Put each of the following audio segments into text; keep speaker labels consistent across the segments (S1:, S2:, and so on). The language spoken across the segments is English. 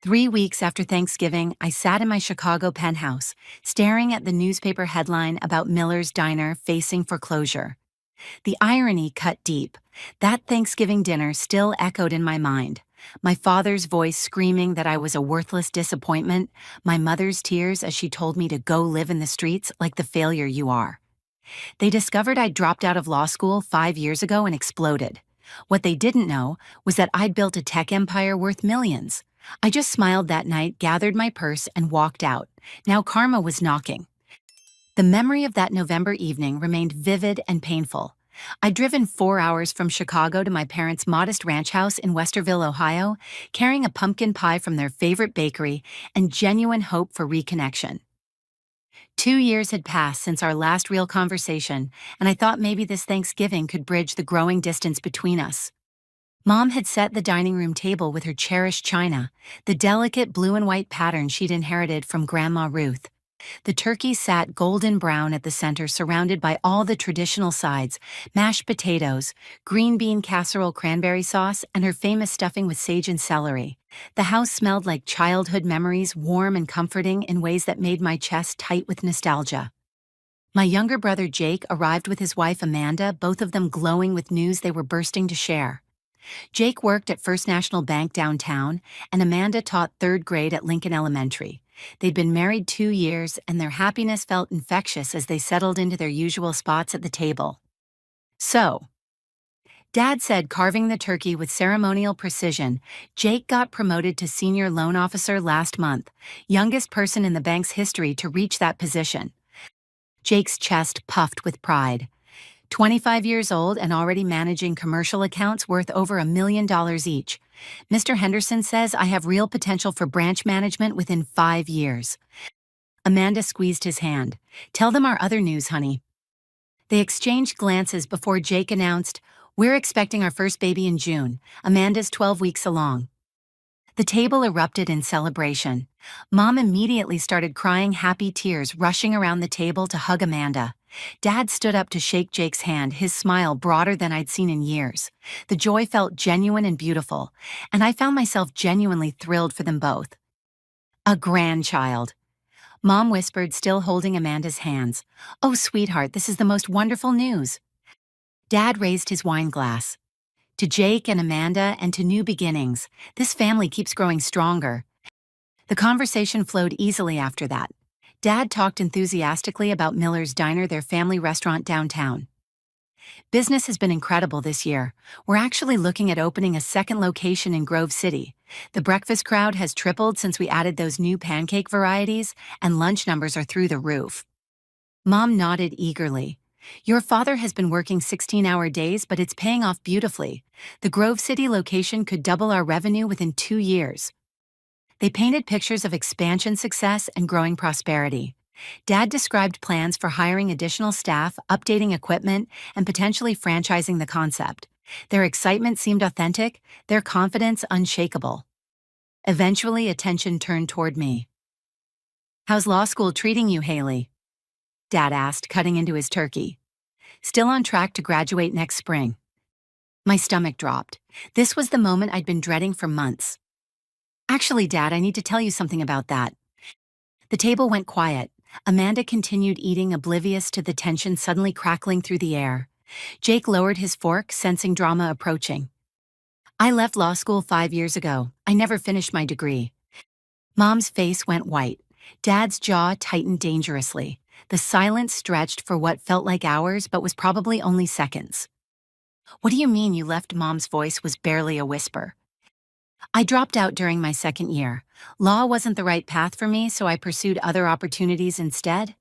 S1: 3 weeks after Thanksgiving, I sat in my Chicago penthouse, staring at the newspaper headline about Miller's Diner facing foreclosure. The irony cut deep. That Thanksgiving dinner still echoed in my mind. My father's voice screaming that I was a worthless disappointment, my mother's tears as she told me to go live in the streets like the failure you are. They discovered I'd dropped out of law school 5 years ago and exploded. What they didn't know was that I'd built a tech empire worth millions. I just smiled that night, gathered my purse, and walked out. Now karma was knocking. The memory of that November evening remained vivid and painful. I'd driven 4 hours from Chicago to my parents' modest ranch house in Westerville, Ohio, carrying a pumpkin pie from their favorite bakery and genuine hope for reconnection. 2 years had passed since our last real conversation, and I thought maybe this Thanksgiving could bridge the growing distance between us. Mom had set the dining room table with her cherished china, the delicate blue and white pattern she'd inherited from Grandma Ruth. The turkey sat golden brown at the center, surrounded by all the traditional sides: mashed potatoes, green bean casserole cranberry sauce, and her famous stuffing with sage and celery. The house smelled like childhood memories, warm and comforting in ways that made my chest tight with nostalgia. My younger brother Jake arrived with his wife Amanda, both of them glowing with news they were bursting to share. Jake worked at First National Bank downtown, and Amanda taught third grade at Lincoln Elementary. They'd been married 2 years, and their happiness felt infectious as they settled into their usual spots at the table. So, Dad said, carving the turkey with ceremonial precision, Jake got promoted to senior loan officer last month, youngest person in the bank's history to reach that position. Jake's chest puffed with pride. 25 years old and already managing commercial accounts worth over $1 million each. Mr. Henderson says I have real potential for branch management within 5 years. Amanda squeezed his hand. Tell them our other news, honey. They exchanged glances before Jake announced, we're expecting our first baby in June. Amanda's 12 weeks along. The table erupted in celebration. Mom immediately started crying, happy tears rushing around the table to hug Amanda. Dad stood up to shake Jake's hand, his smile broader than I'd seen in years. The joy felt genuine and beautiful, and I found myself genuinely thrilled for them both. A grandchild. Mom whispered, still holding Amanda's hands. Oh, sweetheart, this is the most wonderful news. Dad raised his wine glass. To Jake and Amanda, and to new beginnings, this family keeps growing stronger. The conversation flowed easily after that. Dad talked enthusiastically about Miller's Diner, their family restaurant downtown. Business has been incredible this year. We're actually looking at opening a second location in Grove City. The breakfast crowd has tripled since we added those new pancake varieties, and lunch numbers are through the roof. Mom nodded eagerly. Your father has been working 16-hour days, but it's paying off beautifully. The Grove City location could double our revenue within 2 years. They painted pictures of expansion success and growing prosperity. Dad described plans for hiring additional staff, updating equipment, and potentially franchising the concept. Their excitement seemed authentic, their confidence unshakable. Eventually, attention turned toward me. How's law school treating you, Haley? Dad asked, cutting into his turkey. Still on track to graduate next spring. My stomach dropped. This was the moment I'd been dreading for months. Actually, Dad, I need to tell you something about that. The table went quiet. Amanda continued eating, oblivious to the tension suddenly crackling through the air. Jake lowered his fork, sensing drama approaching. I left law school 5 years ago. I never finished my degree. Mom's face went white. Dad's jaw tightened dangerously. The silence stretched for what felt like hours but was probably only seconds. What do you mean you left? Mom's voice was barely a whisper. I dropped out during my second year. Law wasn't the right path for me, so I pursued other opportunities instead.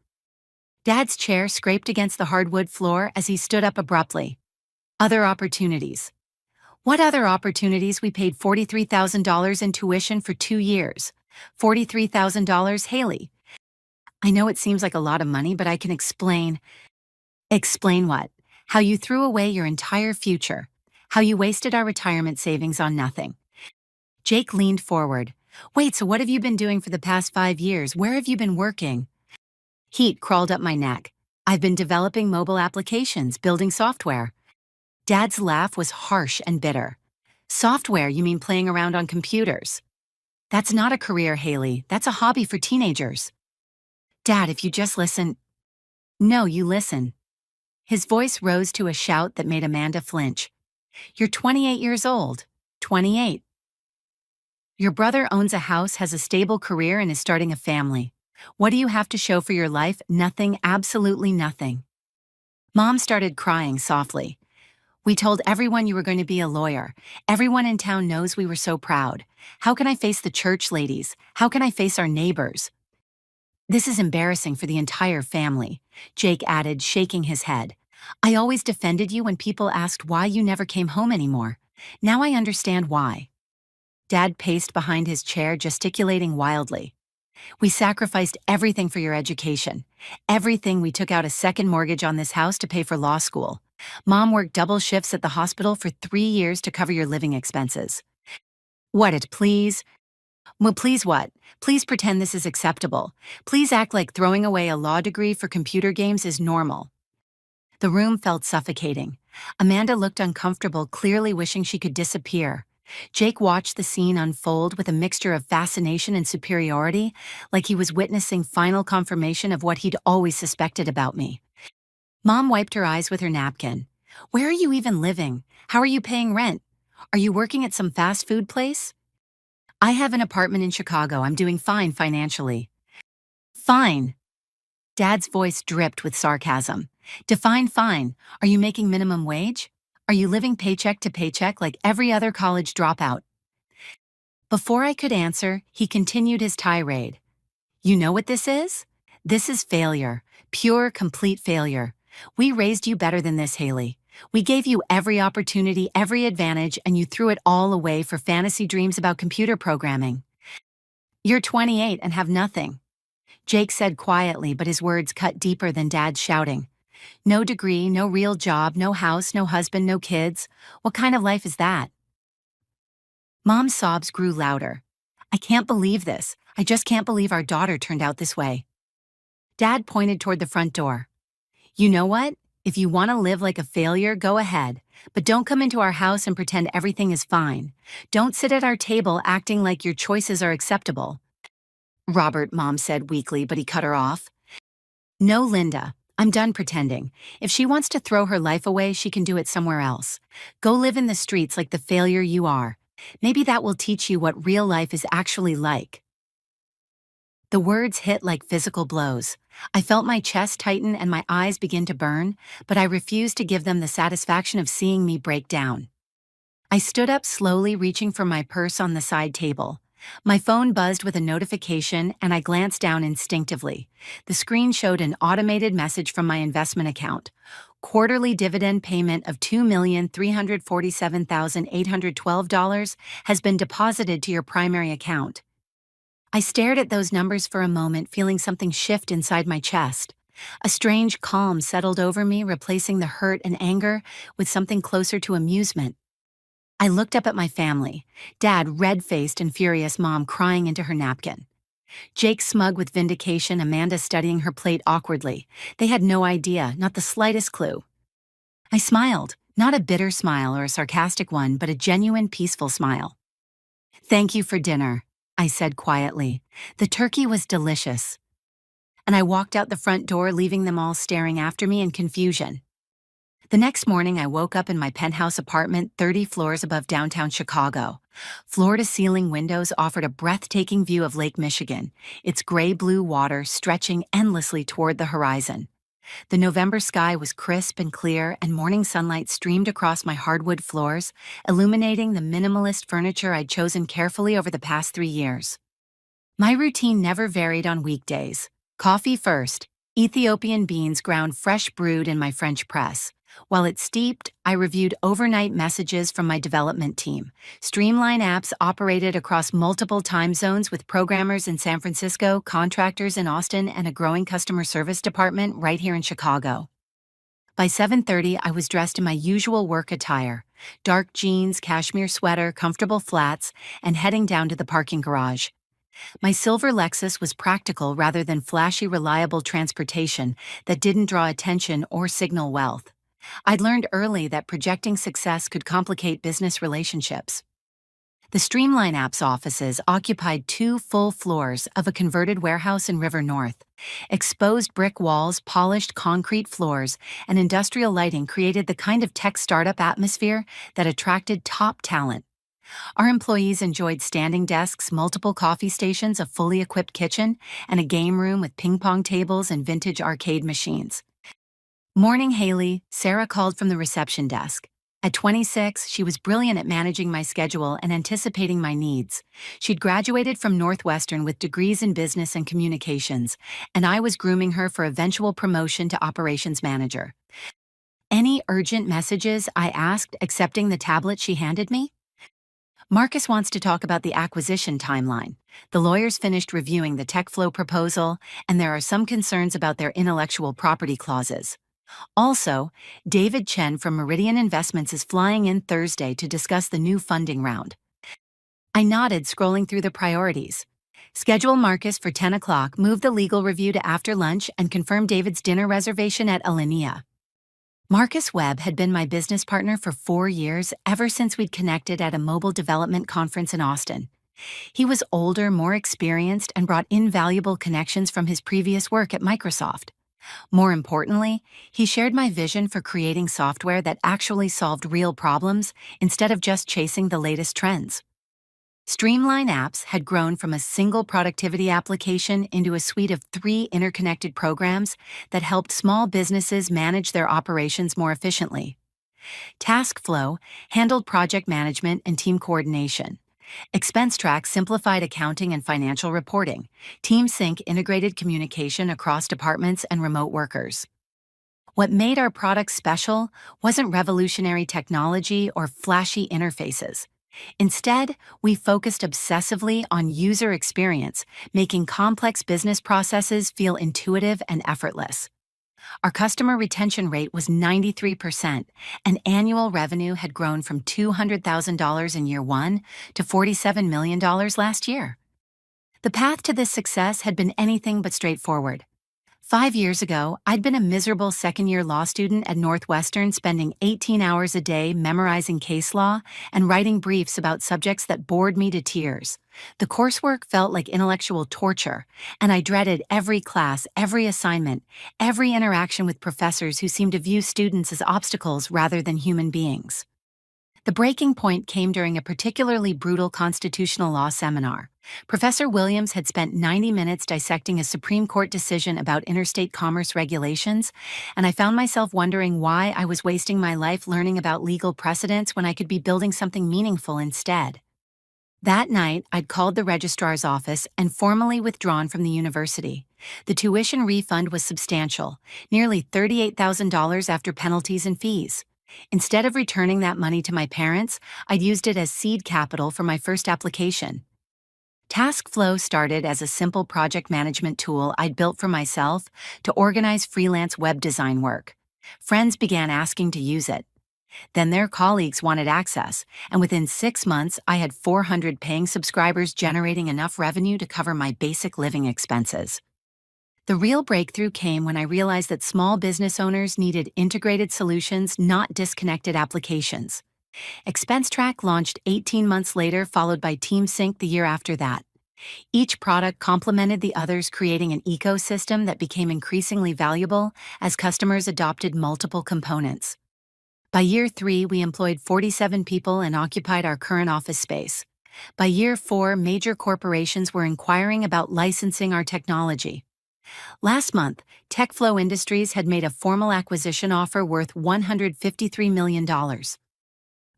S1: Dad's chair scraped against the hardwood floor as he stood up abruptly. Other opportunities. What other opportunities? We paid $43,000 in tuition for 2 years. $43,000, Haley. I know it seems like a lot of money, but I can explain. Explain what? How you threw away your entire future. How you wasted our retirement savings on nothing. Jake leaned forward. Wait, so what have you been doing for the past 5 years? Where have you been working? Heat crawled up my neck. I've been developing mobile applications, building software. Dad's laugh was harsh and bitter. Software, you mean playing around on computers? That's not a career, Haley. That's a hobby for teenagers. Dad, if you just listen. No, you listen. His voice rose to a shout that made Amanda flinch. You're 28 years old. 28. Your brother owns a house, has a stable career, and is starting a family. What do you have to show for your life? Nothing, absolutely nothing. Mom started crying softly. We told everyone you were going to be a lawyer. Everyone in town knows we were so proud. How can I face the church ladies? How can I face our neighbors? This is embarrassing for the entire family, Jake added, shaking his head. I always defended you when people asked why you never came home anymore. Now I understand why. Dad paced behind his chair, gesticulating wildly. We sacrificed everything for your education. Everything. We took out a second mortgage on this house to pay for law school. Mom worked double shifts at the hospital for 3 years to cover your living expenses. What it, please? Well, please what? Please pretend this is acceptable. Please act like throwing away a law degree for computer games is normal. The room felt suffocating. Amanda looked uncomfortable, clearly wishing she could disappear. Jake watched the scene unfold with a mixture of fascination and superiority, like he was witnessing final confirmation of what he'd always suspected about me. Mom wiped her eyes with her napkin. Where are you even living? How are you paying rent? Are you working at some fast food place? I have an apartment in Chicago. I'm doing fine financially. Fine. Dad's voice dripped with sarcasm. Define fine. Are you making minimum wage? Are you living paycheck to paycheck like every other college dropout? Before I could answer, he continued his tirade. You know what this is? This is failure. Pure, complete failure. We raised you better than this, Haley. We gave you every opportunity, every advantage, and you threw it all away for fantasy dreams about computer programming. You're 28 and have nothing. Jake said quietly, but his words cut deeper than Dad's shouting. No degree, no real job, no house, no husband, no kids. What kind of life is that? Mom's sobs grew louder. I can't believe this. I just can't believe our daughter turned out this way. Dad pointed toward the front door. You know what? If you want to live like a failure, go ahead. But don't come into our house and pretend everything is fine. Don't sit at our table acting like your choices are acceptable. Robert, Mom said weakly, but he cut her off. No, Linda. I'm done pretending. If she wants to throw her life away, she can do it somewhere else. Go live in the streets like the failure you are. Maybe that will teach you what real life is actually like. The words hit like physical blows. I felt my chest tighten and my eyes begin to burn, but I refused to give them the satisfaction of seeing me break down. I stood up slowly, reaching for my purse on the side table. My phone buzzed with a notification, and I glanced down instinctively. The screen showed an automated message from my investment account. Quarterly dividend payment of $2,347,812 has been deposited to your primary account. I stared at those numbers for a moment, feeling something shift inside my chest. A strange calm settled over me, replacing the hurt and anger with something closer to amusement. I looked up at my family, Dad red-faced and furious, Mom crying into her napkin. Jake smug with vindication, Amanda studying her plate awkwardly. They had no idea, not the slightest clue. I smiled, not a bitter smile or a sarcastic one, but a genuine, peaceful smile. Thank you for dinner, I said quietly. The turkey was delicious. And I walked out the front door, leaving them all staring after me in confusion. The next morning, I woke up in my penthouse apartment 30 floors above downtown Chicago. Floor-to-ceiling windows offered a breathtaking view of Lake Michigan, its gray-blue water stretching endlessly toward the horizon. The November sky was crisp and clear, and morning sunlight streamed across my hardwood floors, illuminating the minimalist furniture I'd chosen carefully over the past 3 years. My routine never varied on weekdays. Coffee first, Ethiopian beans ground fresh brewed in my French press. While it steeped, I reviewed overnight messages from my development team. Streamline apps operated across multiple time zones with programmers in San Francisco, contractors in Austin, and a growing customer service department right here in Chicago. By 7:30, I was dressed in my usual work attire, dark jeans, cashmere sweater, comfortable flats, and heading down to the parking garage. My silver Lexus was practical rather than flashy, reliable transportation that didn't draw attention or signal wealth. I'd learned early that projecting success could complicate business relationships. The Streamline App's offices occupied 2 full floors of a converted warehouse in River North. Exposed brick walls, polished concrete floors, and industrial lighting created the kind of tech startup atmosphere that attracted top talent. Our employees enjoyed standing desks, multiple coffee stations, a fully equipped kitchen, and a game room with ping-pong tables and vintage arcade machines. "Morning, Haley," Sarah called from the reception desk. At 26, she was brilliant at managing my schedule and anticipating my needs. She'd graduated from Northwestern with degrees in business and communications, and I was grooming her for eventual promotion to operations manager. "Any urgent messages?" I asked, accepting the tablet she handed me. "Marcus wants to talk about the acquisition timeline. The lawyers finished reviewing the TechFlow proposal, and there are some concerns about their intellectual property clauses. Also, David Chen from Meridian Investments is flying in Thursday to discuss the new funding round." I nodded, scrolling through the priorities. "Schedule Marcus for 10 o'clock, move the legal review to after lunch, and confirm David's dinner reservation at Alinea." Marcus Webb had been my business partner for 4 years, ever since we'd connected at a mobile development conference in Austin. He was older, more experienced, and brought invaluable connections from his previous work at Microsoft. More importantly, he shared my vision for creating software that actually solved real problems instead of just chasing the latest trends. Streamline Apps had grown from a single productivity application into a suite of 3 interconnected programs that helped small businesses manage their operations more efficiently. TaskFlow handled project management and team coordination. ExpenseTrack simplified accounting and financial reporting. TeamSync integrated communication across departments and remote workers. What made our products special wasn't revolutionary technology or flashy interfaces. Instead, we focused obsessively on user experience, making complex business processes feel intuitive and effortless. Our customer retention rate was 93%, and annual revenue had grown from $200,000 in year one to $47 million last year. The path to this success had been anything but straightforward. 5 years ago, I'd been a miserable second-year law student at Northwestern, spending 18 hours a day memorizing case law and writing briefs about subjects that bored me to tears. The coursework felt like intellectual torture, and I dreaded every class, every assignment, every interaction with professors who seemed to view students as obstacles rather than human beings. The breaking point came during a particularly brutal constitutional law seminar. Professor Williams had spent 90 minutes dissecting a Supreme Court decision about interstate commerce regulations, and I found myself wondering why I was wasting my life learning about legal precedents when I could be building something meaningful instead. That night, I'd called the registrar's office and formally withdrawn from the university. The tuition refund was substantial, nearly $38,000 after penalties and fees. Instead of returning that money to my parents, I'd used it as seed capital for my first application. TaskFlow started as a simple project management tool I'd built for myself to organize freelance web design work. Friends began asking to use it. Then their colleagues wanted access, and within 6 months, I had 400 paying subscribers, generating enough revenue to cover my basic living expenses. The real breakthrough came when I realized that small business owners needed integrated solutions, not disconnected applications. ExpenseTrack launched 18 months later, followed by TeamSync the year after that. Each product complemented the others, creating an ecosystem that became increasingly valuable as customers adopted multiple components. By year 3, we employed 47 people and occupied our current office space. By year 4, major corporations were inquiring about licensing our technology. Last month, TechFlow Industries had made a formal acquisition offer worth $153 million.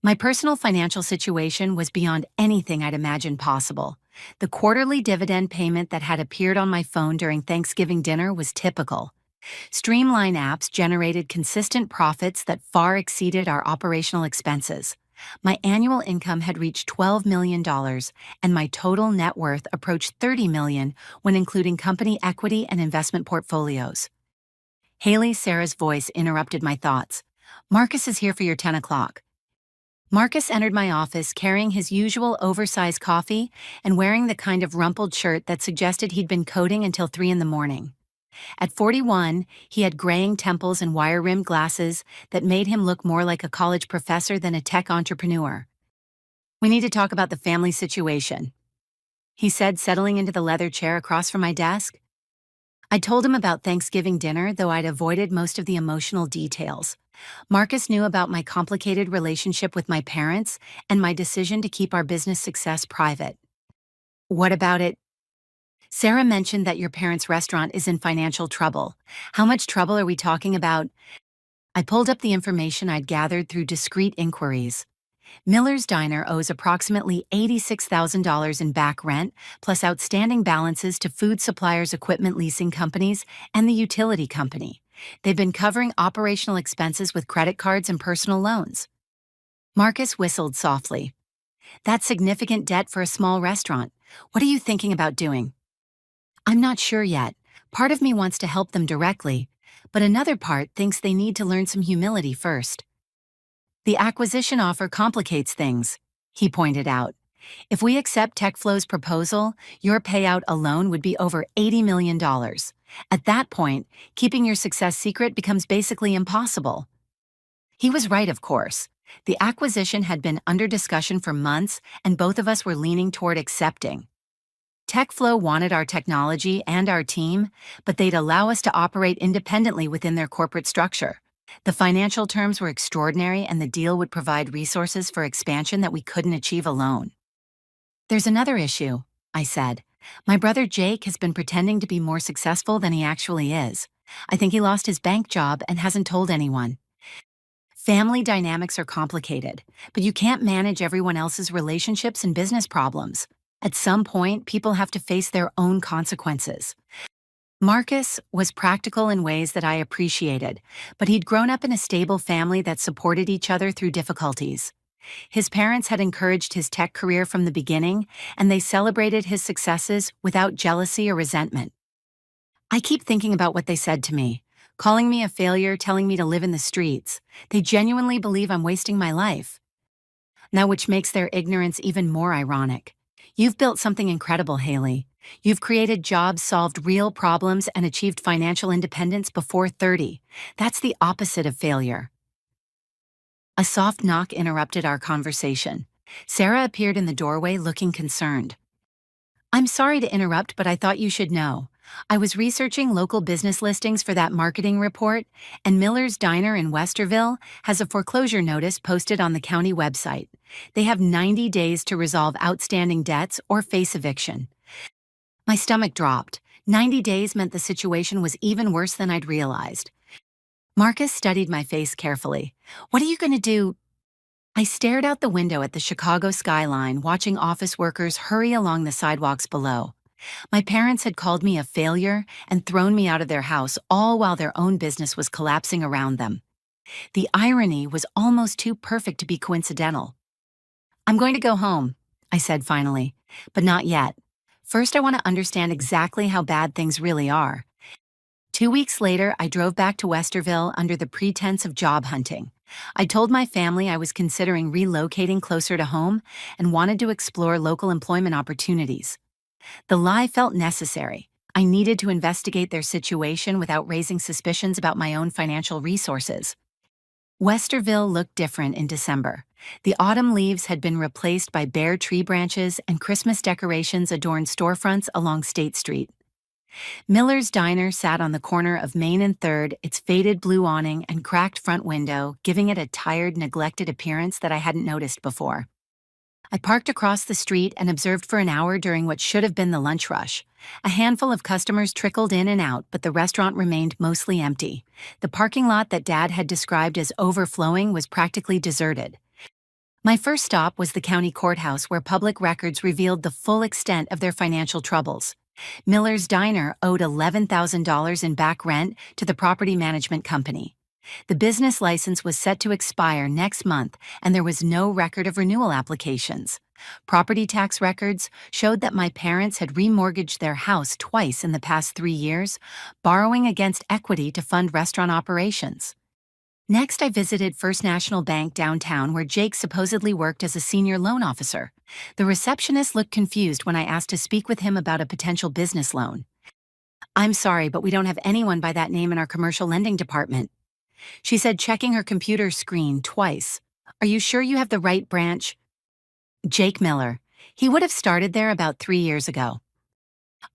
S1: My personal financial situation was beyond anything I'd imagined possible. The quarterly dividend payment that had appeared on my phone during Thanksgiving dinner was typical. Streamline Apps generated consistent profits that far exceeded our operational expenses. My annual income had reached $12 million, and my total net worth approached $30 million when including company equity and investment portfolios. "Haley," Sarah's voice interrupted my thoughts. "Marcus is here for your 10 o'clock. Marcus entered my office carrying his usual oversized coffee and wearing the kind of rumpled shirt that suggested he'd been coding until 3 in the morning. At 41, he had graying temples and wire-rimmed glasses that made him look more like a college professor than a tech entrepreneur. We need to talk about the family situation, he said, settling into the leather chair across from my desk. I told him about Thanksgiving dinner, though I'd avoided most of the emotional details. Marcus knew about my complicated relationship with my parents and my decision to keep our business success private. What about it? Sarah mentioned that your parents' restaurant is in financial trouble. How much trouble are we talking about? I pulled up the information I'd gathered through discreet inquiries. Miller's Diner owes approximately $86,000 in back rent, plus outstanding balances to food suppliers, equipment leasing companies, and the utility company. They've been covering operational expenses with credit cards and personal loans. Marcus whistled softly. That's significant debt for a small restaurant. What are you thinking about doing? I'm not sure yet. Part of me wants to help them directly, but another part thinks they need to learn some humility first. The acquisition offer complicates things, he pointed out. If we accept TechFlow's proposal, your payout alone would be over $80 million. At that point, keeping your success secret becomes basically impossible. He was right, of course. The acquisition had been under discussion for months, and both of us were leaning toward accepting. TechFlow wanted our technology and our team, but they'd allow us to operate independently within their corporate structure. The financial terms were extraordinary, and the deal would provide resources for expansion that we couldn't achieve alone. There's another issue, I said. My brother Jake has been pretending to be more successful than he actually is. I think he lost his bank job and hasn't told anyone. Family dynamics are complicated, but you can't manage everyone else's relationships and business problems. At some point, people have to face their own consequences. Marcus was practical in ways that I appreciated, but he'd grown up in a stable family that supported each other through difficulties. His parents had encouraged his tech career from the beginning, and they celebrated his successes without jealousy or resentment. I keep thinking about what they said to me, calling me a failure, telling me to live in the streets. They genuinely believe I'm wasting my life. Now, which makes their ignorance even more ironic. You've built something incredible, Haley. You've created jobs, solved real problems, and achieved financial independence before 30. That's the opposite of failure. A soft knock interrupted our conversation. Sarah appeared in the doorway looking concerned. I'm sorry to interrupt, but I thought you should know. I was researching local business listings for that marketing report, and Miller's Diner in Westerville has a foreclosure notice posted on the county website. They have 90 days to resolve outstanding debts or face eviction. My stomach dropped. 90 days meant the situation was even worse than I'd realized. Marcus studied my face carefully. What are you going to do? I stared out the window at the Chicago skyline, watching office workers hurry along the sidewalks below. My parents had called me a failure and thrown me out of their house, all while their own business was collapsing around them. The irony was almost too perfect to be coincidental. I'm going to go home, I said finally, but not yet. First, I want to understand exactly how bad things really are. 2 weeks later, I drove back to Westerville under the pretense of job hunting. I told my family I was considering relocating closer to home and wanted to explore local employment opportunities. The lie felt necessary. I needed to investigate their situation without raising suspicions about my own financial resources. Westerville looked different in December. The autumn leaves had been replaced by bare tree branches, and Christmas decorations adorned storefronts along State Street. Miller's Diner sat on the corner of Main and 3rd, its faded blue awning and cracked front window giving it a tired, neglected appearance that I hadn't noticed before. I parked across the street and observed for an hour during what should have been the lunch rush. A handful of customers trickled in and out, but the restaurant remained mostly empty. The parking lot that Dad had described as overflowing was practically deserted. My first stop was the county courthouse, where public records revealed the full extent of their financial troubles. Miller's Diner owed $11,000 in back rent to the property management company. The business license was set to expire next month, and there was no record of renewal applications. Property tax records showed that my parents had remortgaged their house twice in the past 3 years, borrowing against equity to fund restaurant operations. Next, I visited First National Bank downtown, where Jake supposedly worked as a senior loan officer. The receptionist looked confused when I asked to speak with him about a potential business loan. I'm sorry, but we don't have anyone by that name in our commercial lending department, she said, checking her computer screen twice. Are you sure you have the right branch? Jake Miller. He would have started there about 3 years ago.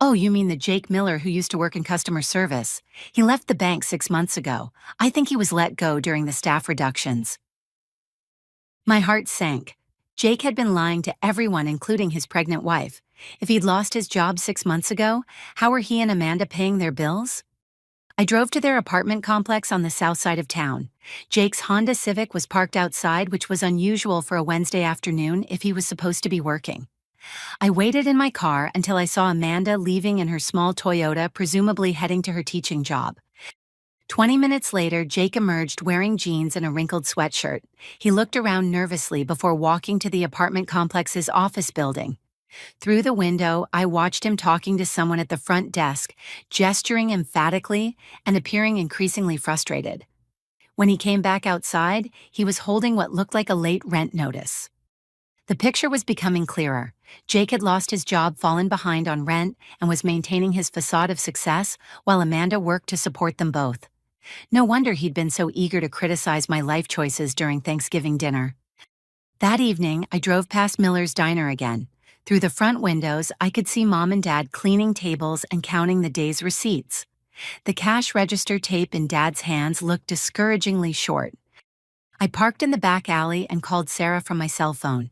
S1: Oh, you mean the Jake Miller who used to work in customer service? He left the bank 6 months ago. I think he was let go during the staff reductions. My heart sank. Jake had been lying to everyone, including his pregnant wife. If he'd lost his job 6 months ago, how were he and Amanda paying their bills? I drove to their apartment complex on the south side of town. Jake's Honda Civic was parked outside, which was unusual for a Wednesday afternoon if he was supposed to be working. I waited in my car until I saw Amanda leaving in her small Toyota, presumably heading to her teaching job. 20 minutes later, Jake emerged wearing jeans and a wrinkled sweatshirt. He looked around nervously before walking to the apartment complex's office building. Through the window, I watched him talking to someone at the front desk, gesturing emphatically and appearing increasingly frustrated. When he came back outside, he was holding what looked like a late rent notice. The picture was becoming clearer. Jake had lost his job, fallen behind on rent, and was maintaining his facade of success while Amanda worked to support them both. No wonder he'd been so eager to criticize my life choices during Thanksgiving dinner. That evening, I drove past Miller's Diner again. Through the front windows, I could see Mom and Dad cleaning tables and counting the day's receipts. The cash register tape in Dad's hands looked discouragingly short. I parked in the back alley and called Sarah from my cell phone.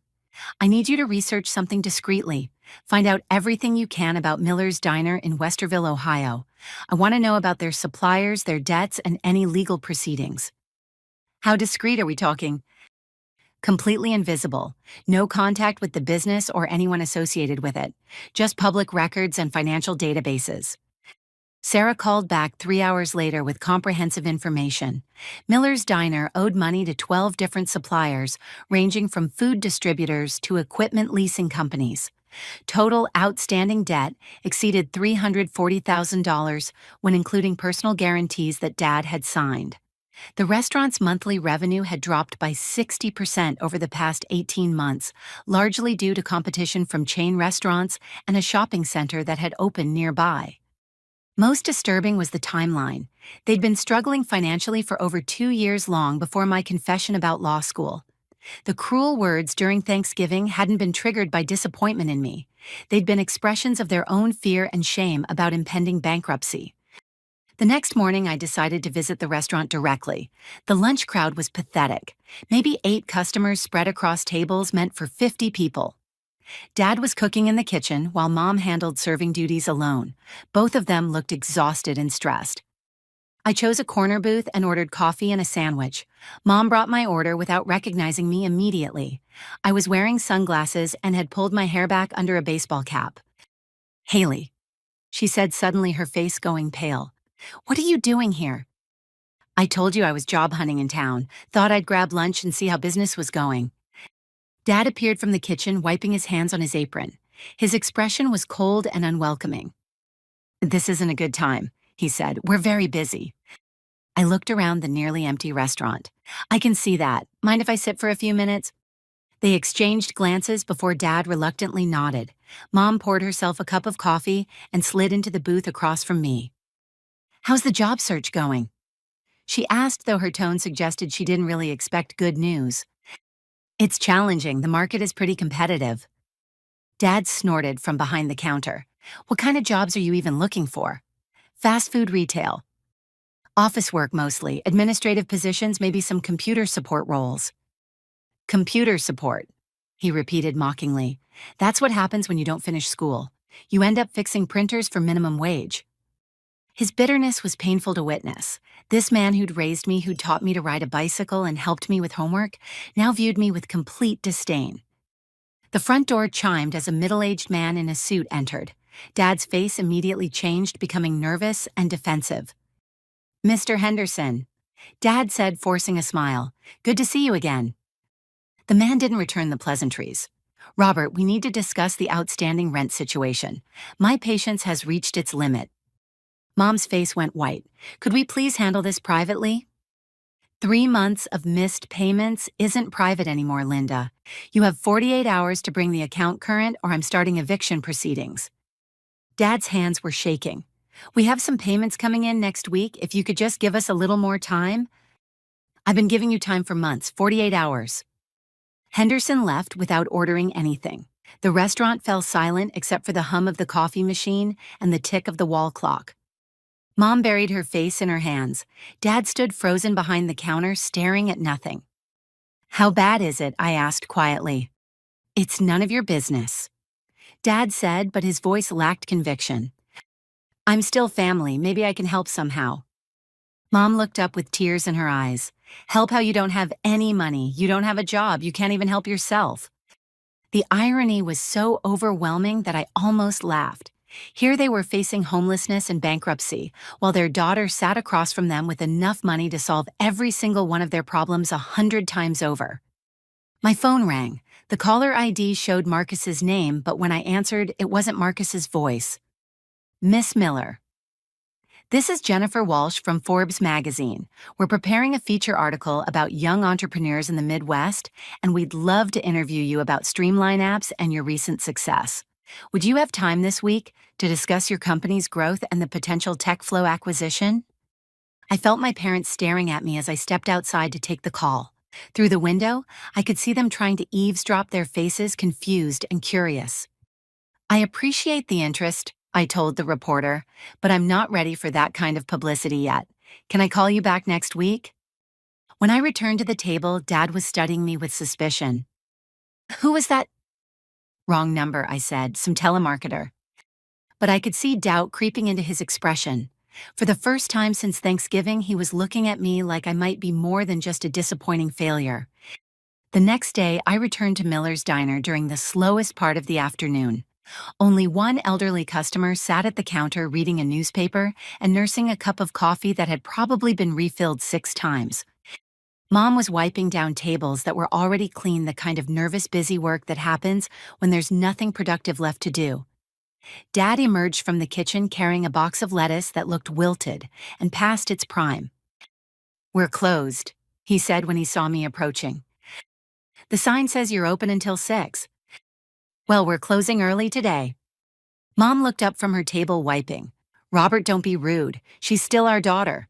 S1: I need you to research something discreetly. Find out everything you can about Miller's Diner in Westerville, Ohio. I want to know about their suppliers, their debts, and any legal proceedings. How discreet are we talking? Completely invisible. No contact with the business or anyone associated with it. Just public records and financial databases. Sarah called back 3 hours later with comprehensive information. Miller's Diner owed money to 12 different suppliers, ranging from food distributors to equipment leasing companies. Total outstanding debt exceeded $340,000 when including personal guarantees that Dad had signed. The restaurant's monthly revenue had dropped by 60% over the past 18 months, largely due to competition from chain restaurants and a shopping center that had opened nearby. Most disturbing was the timeline. They'd been struggling financially for over 2 years long before my confession about law school. The cruel words during Thanksgiving hadn't been triggered by disappointment in me. They'd been expressions of their own fear and shame about impending bankruptcy. The next morning, I decided to visit the restaurant directly. The lunch crowd was pathetic. Maybe 8 customers spread across tables meant for 50 people. Dad was cooking in the kitchen while Mom handled serving duties alone. Both of them looked exhausted and stressed. I chose a corner booth and ordered coffee and a sandwich. Mom brought my order without recognizing me immediately. I was wearing sunglasses and had pulled my hair back under a baseball cap. "Haley," she said, suddenly, her face going pale. "What are you doing here?" "I told you I was job hunting in town. Thought I'd grab lunch and see how business was going." Dad appeared from the kitchen, wiping his hands on his apron. His expression was cold and unwelcoming. "This isn't a good time," he said. "We're very busy." I looked around the nearly empty restaurant. "I can see that. Mind if I sit for a few minutes?" They exchanged glances before Dad reluctantly nodded. Mom poured herself a cup of coffee and slid into the booth across from me. "How's the job search going?" she asked, though her tone suggested she didn't really expect good news. "It's challenging. The market is pretty competitive." Dad snorted from behind the counter. "What kind of jobs are you even looking for?" "Fast food retail. Office work mostly. Administrative positions, maybe some computer support roles." "Computer support," he repeated mockingly. "That's what happens when you don't finish school. You end up fixing printers for minimum wage." His bitterness was painful to witness. This man who'd raised me, who'd taught me to ride a bicycle and helped me with homework, now viewed me with complete disdain. The front door chimed as a middle-aged man in a suit entered. Dad's face immediately changed, becoming nervous and defensive. "Mr. Henderson," Dad said, forcing a smile. "Good to see you again." The man didn't return the pleasantries. "Robert, we need to discuss the outstanding rent situation. My patience has reached its limit." Mom's face went white. "Could we please handle this privately?" 3 months of missed payments isn't private anymore, Linda. You have 48 hours to bring the account current or I'm starting eviction proceedings. Dad's hands were shaking. "We have some payments coming in next week. If you could just give us a little more time." "I've been giving you time for months, 48 hours. Henderson left without ordering anything. The restaurant fell silent except for the hum of the coffee machine and the tick of the wall clock. Mom buried her face in her hands. Dad stood frozen behind the counter, staring at nothing. "How bad is it?" I asked quietly. "It's none of your business," Dad said, but his voice lacked conviction. "I'm still family. Maybe I can help somehow." Mom looked up with tears in her eyes. "Help how you don't have any money. You don't have a job. You can't even help yourself." The irony was so overwhelming that I almost laughed. Here they were facing homelessness and bankruptcy, while their daughter sat across from them with enough money to solve every single one of their problems 100 times over. My phone rang. The caller ID showed Marcus's name, but when I answered, it wasn't Marcus's voice. "Miss Miller." "This is Jennifer Walsh from Forbes magazine. We're preparing a feature article about young entrepreneurs in the Midwest, and we'd love to interview you about Streamline apps and your recent success. Would you have time this week to discuss your company's growth and the potential TechFlow acquisition?" I felt my parents staring at me as I stepped outside to take the call. Through the window, I could see them trying to eavesdrop, their faces confused and curious. "I appreciate the interest," I told the reporter, "but I'm not ready for that kind of publicity yet. Can I call you back next week?" When I returned to the table, Dad was studying me with suspicion. "Who was that?" "Wrong number," I said, "some telemarketer." But I could see doubt creeping into his expression. For the first time since Thanksgiving, he was looking at me like I might be more than just a disappointing failure. The next day, I returned to Miller's Diner during the slowest part of the afternoon. Only one elderly customer sat at the counter reading a newspaper and nursing a cup of coffee that had probably been refilled 6 times. Mom was wiping down tables that were already clean, the kind of nervous, busy work that happens when there's nothing productive left to do. Dad emerged from the kitchen carrying a box of lettuce that looked wilted and past its prime. "We're closed," he said when he saw me approaching. "The sign says you're open until 6. "Well, we're closing early today." Mom looked up from her table wiping. "Robert, don't be rude. She's still our daughter."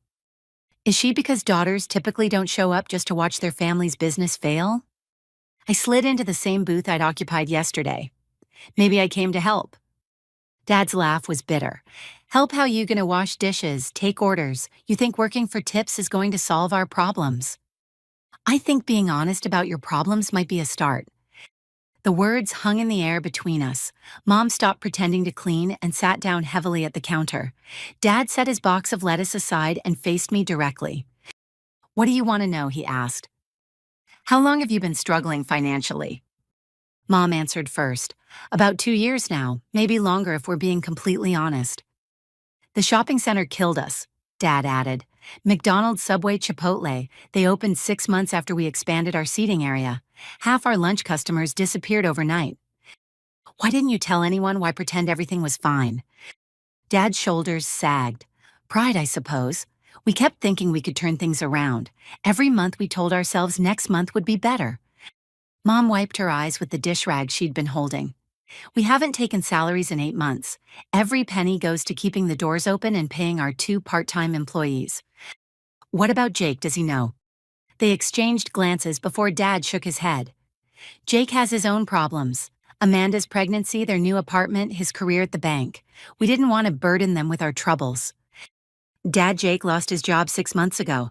S1: "Is she because daughters typically don't show up just to watch their family's business fail?" I slid into the same booth I'd occupied yesterday. "Maybe I came to help." Dad's laugh was bitter. "Help how you gonna wash dishes, take orders? You think working for tips is going to solve our problems?" "I think being honest about your problems might be a start." The words hung in the air between us. Mom stopped pretending to clean and sat down heavily at the counter. Dad set his box of lettuce aside and faced me directly. "What do you want to know?" he asked. "How long have you been struggling financially?" Mom answered first. "About 2 years now, maybe longer if we're being completely honest." "The shopping center killed us," Dad added. "McDonald's, Subway, Chipotle, they opened 6 months after we expanded our seating area. Half our lunch customers disappeared overnight." "Why didn't you tell anyone? Why pretend everything was fine?" Dad's shoulders sagged. "Pride, I suppose. We kept thinking we could turn things around. Every month we told ourselves next month would be better." Mom wiped her eyes with the dish rag she'd been holding. "We haven't taken salaries in 8 months. Every penny goes to keeping the doors open and paying our 2 part-time employees." "What about Jake? Does he know?" They exchanged glances before Dad shook his head. "Jake has his own problems. Amanda's pregnancy, their new apartment, his career at the bank. We didn't want to burden them with our troubles." "Dad, Jake lost his job 6 months ago."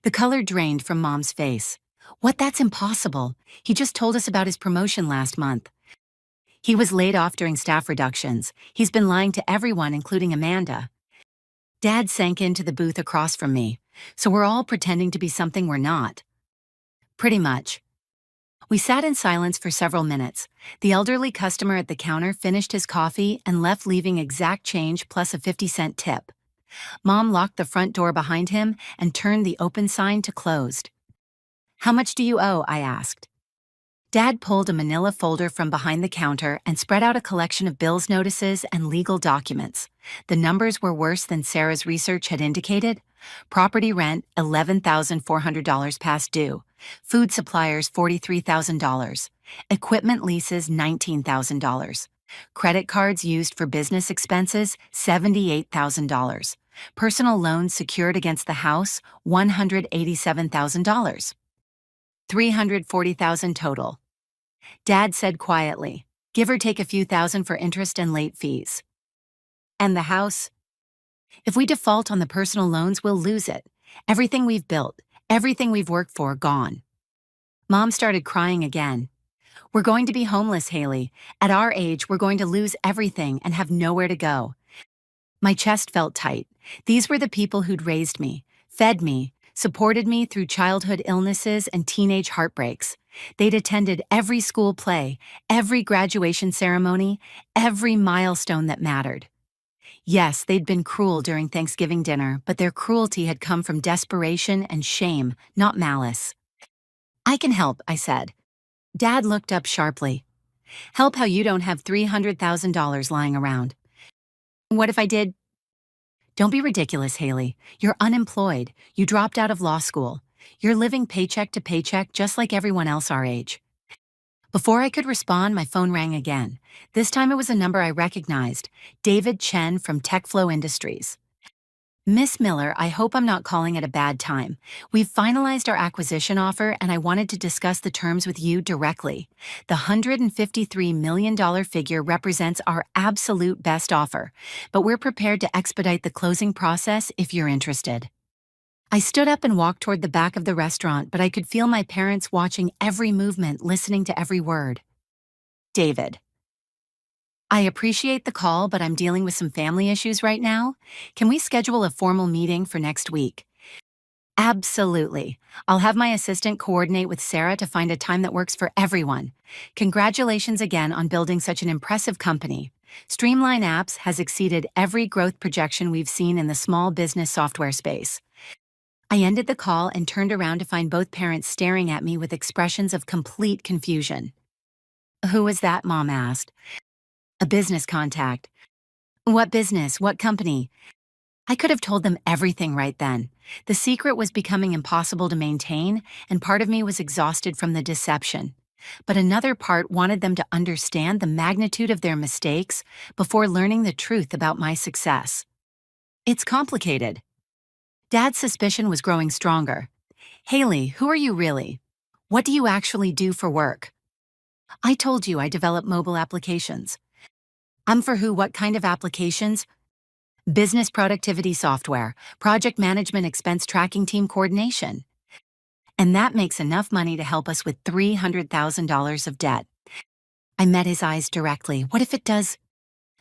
S1: The color drained from Mom's face. "What? That's impossible. He just told us about his promotion last month." "He was laid off during staff reductions. He's been lying to everyone, including Amanda." Dad sank into the booth across from me. "So we're all pretending to be something we're not." "Pretty much." We sat in silence for several minutes. The elderly customer at the counter finished his coffee and left, leaving exact change plus a 50-cent tip. Mom locked the front door behind him and turned the open sign to closed. "How much do you owe?" I asked. Dad pulled a manila folder from behind the counter and spread out a collection of bills, notices, and legal documents. The numbers were worse than Sarah's research had indicated. Property rent, $11,400 past due. Food suppliers, $43,000. Equipment leases, $19,000. Credit cards used for business expenses, $78,000. Personal loans secured against the house, $187,000. $340,000 total. Dad said quietly, give or take a few thousand for interest and late fees. And the house? If we default on the personal loans, we'll lose it. Everything we've built, everything we've worked for, gone. Mom started crying again. We're going to be homeless, Haley. At our age, we're going to lose everything and have nowhere to go. My chest felt tight. These were the people who'd raised me, fed me, supported me through childhood illnesses and teenage heartbreaks. They'd attended every school play, every graduation ceremony, every milestone that mattered. Yes, they'd been cruel during Thanksgiving dinner, but their cruelty had come from desperation and shame, not malice. I can help, I said. Dad looked up sharply. Help how you don't have $300,000 lying around. What if I did? Don't be ridiculous, Haley. You're unemployed. You dropped out of law school. You're living paycheck to paycheck just like everyone else our age. Before I could respond, my phone rang again. This time it was a number I recognized, David Chen from TechFlow Industries. Miss Miller, I hope I'm not calling at a bad time. We've finalized our acquisition offer and I wanted to discuss the terms with you directly. The $153 million figure represents our absolute best offer, but we're prepared to expedite the closing process if you're interested. I stood up and walked toward the back of the restaurant, but I could feel my parents watching every movement, listening to every word. David. I appreciate the call, but I'm dealing with some family issues right now. Can we schedule a formal meeting for next week? Absolutely. I'll have my assistant coordinate with Sarah to find a time that works for everyone. Congratulations again on building such an impressive company. Streamline Apps has exceeded every growth projection we've seen in the small business software space. I ended the call and turned around to find both parents staring at me with expressions of complete confusion. Who was that? Mom asked. A business contact. What business? What company? I could have told them everything right then. The secret was becoming impossible to maintain, and part of me was exhausted from the deception. But another part wanted them to understand the magnitude of their mistakes before learning the truth about my success. It's complicated. Dad's suspicion was growing stronger. Haley, who are you really? What do you actually do for work? I told you I develop mobile applications. I'm for who? What kind of applications? Business productivity software, project management, expense tracking, team coordination. And that makes enough money to help us with $300,000 of debt. I met his eyes directly. What if it does?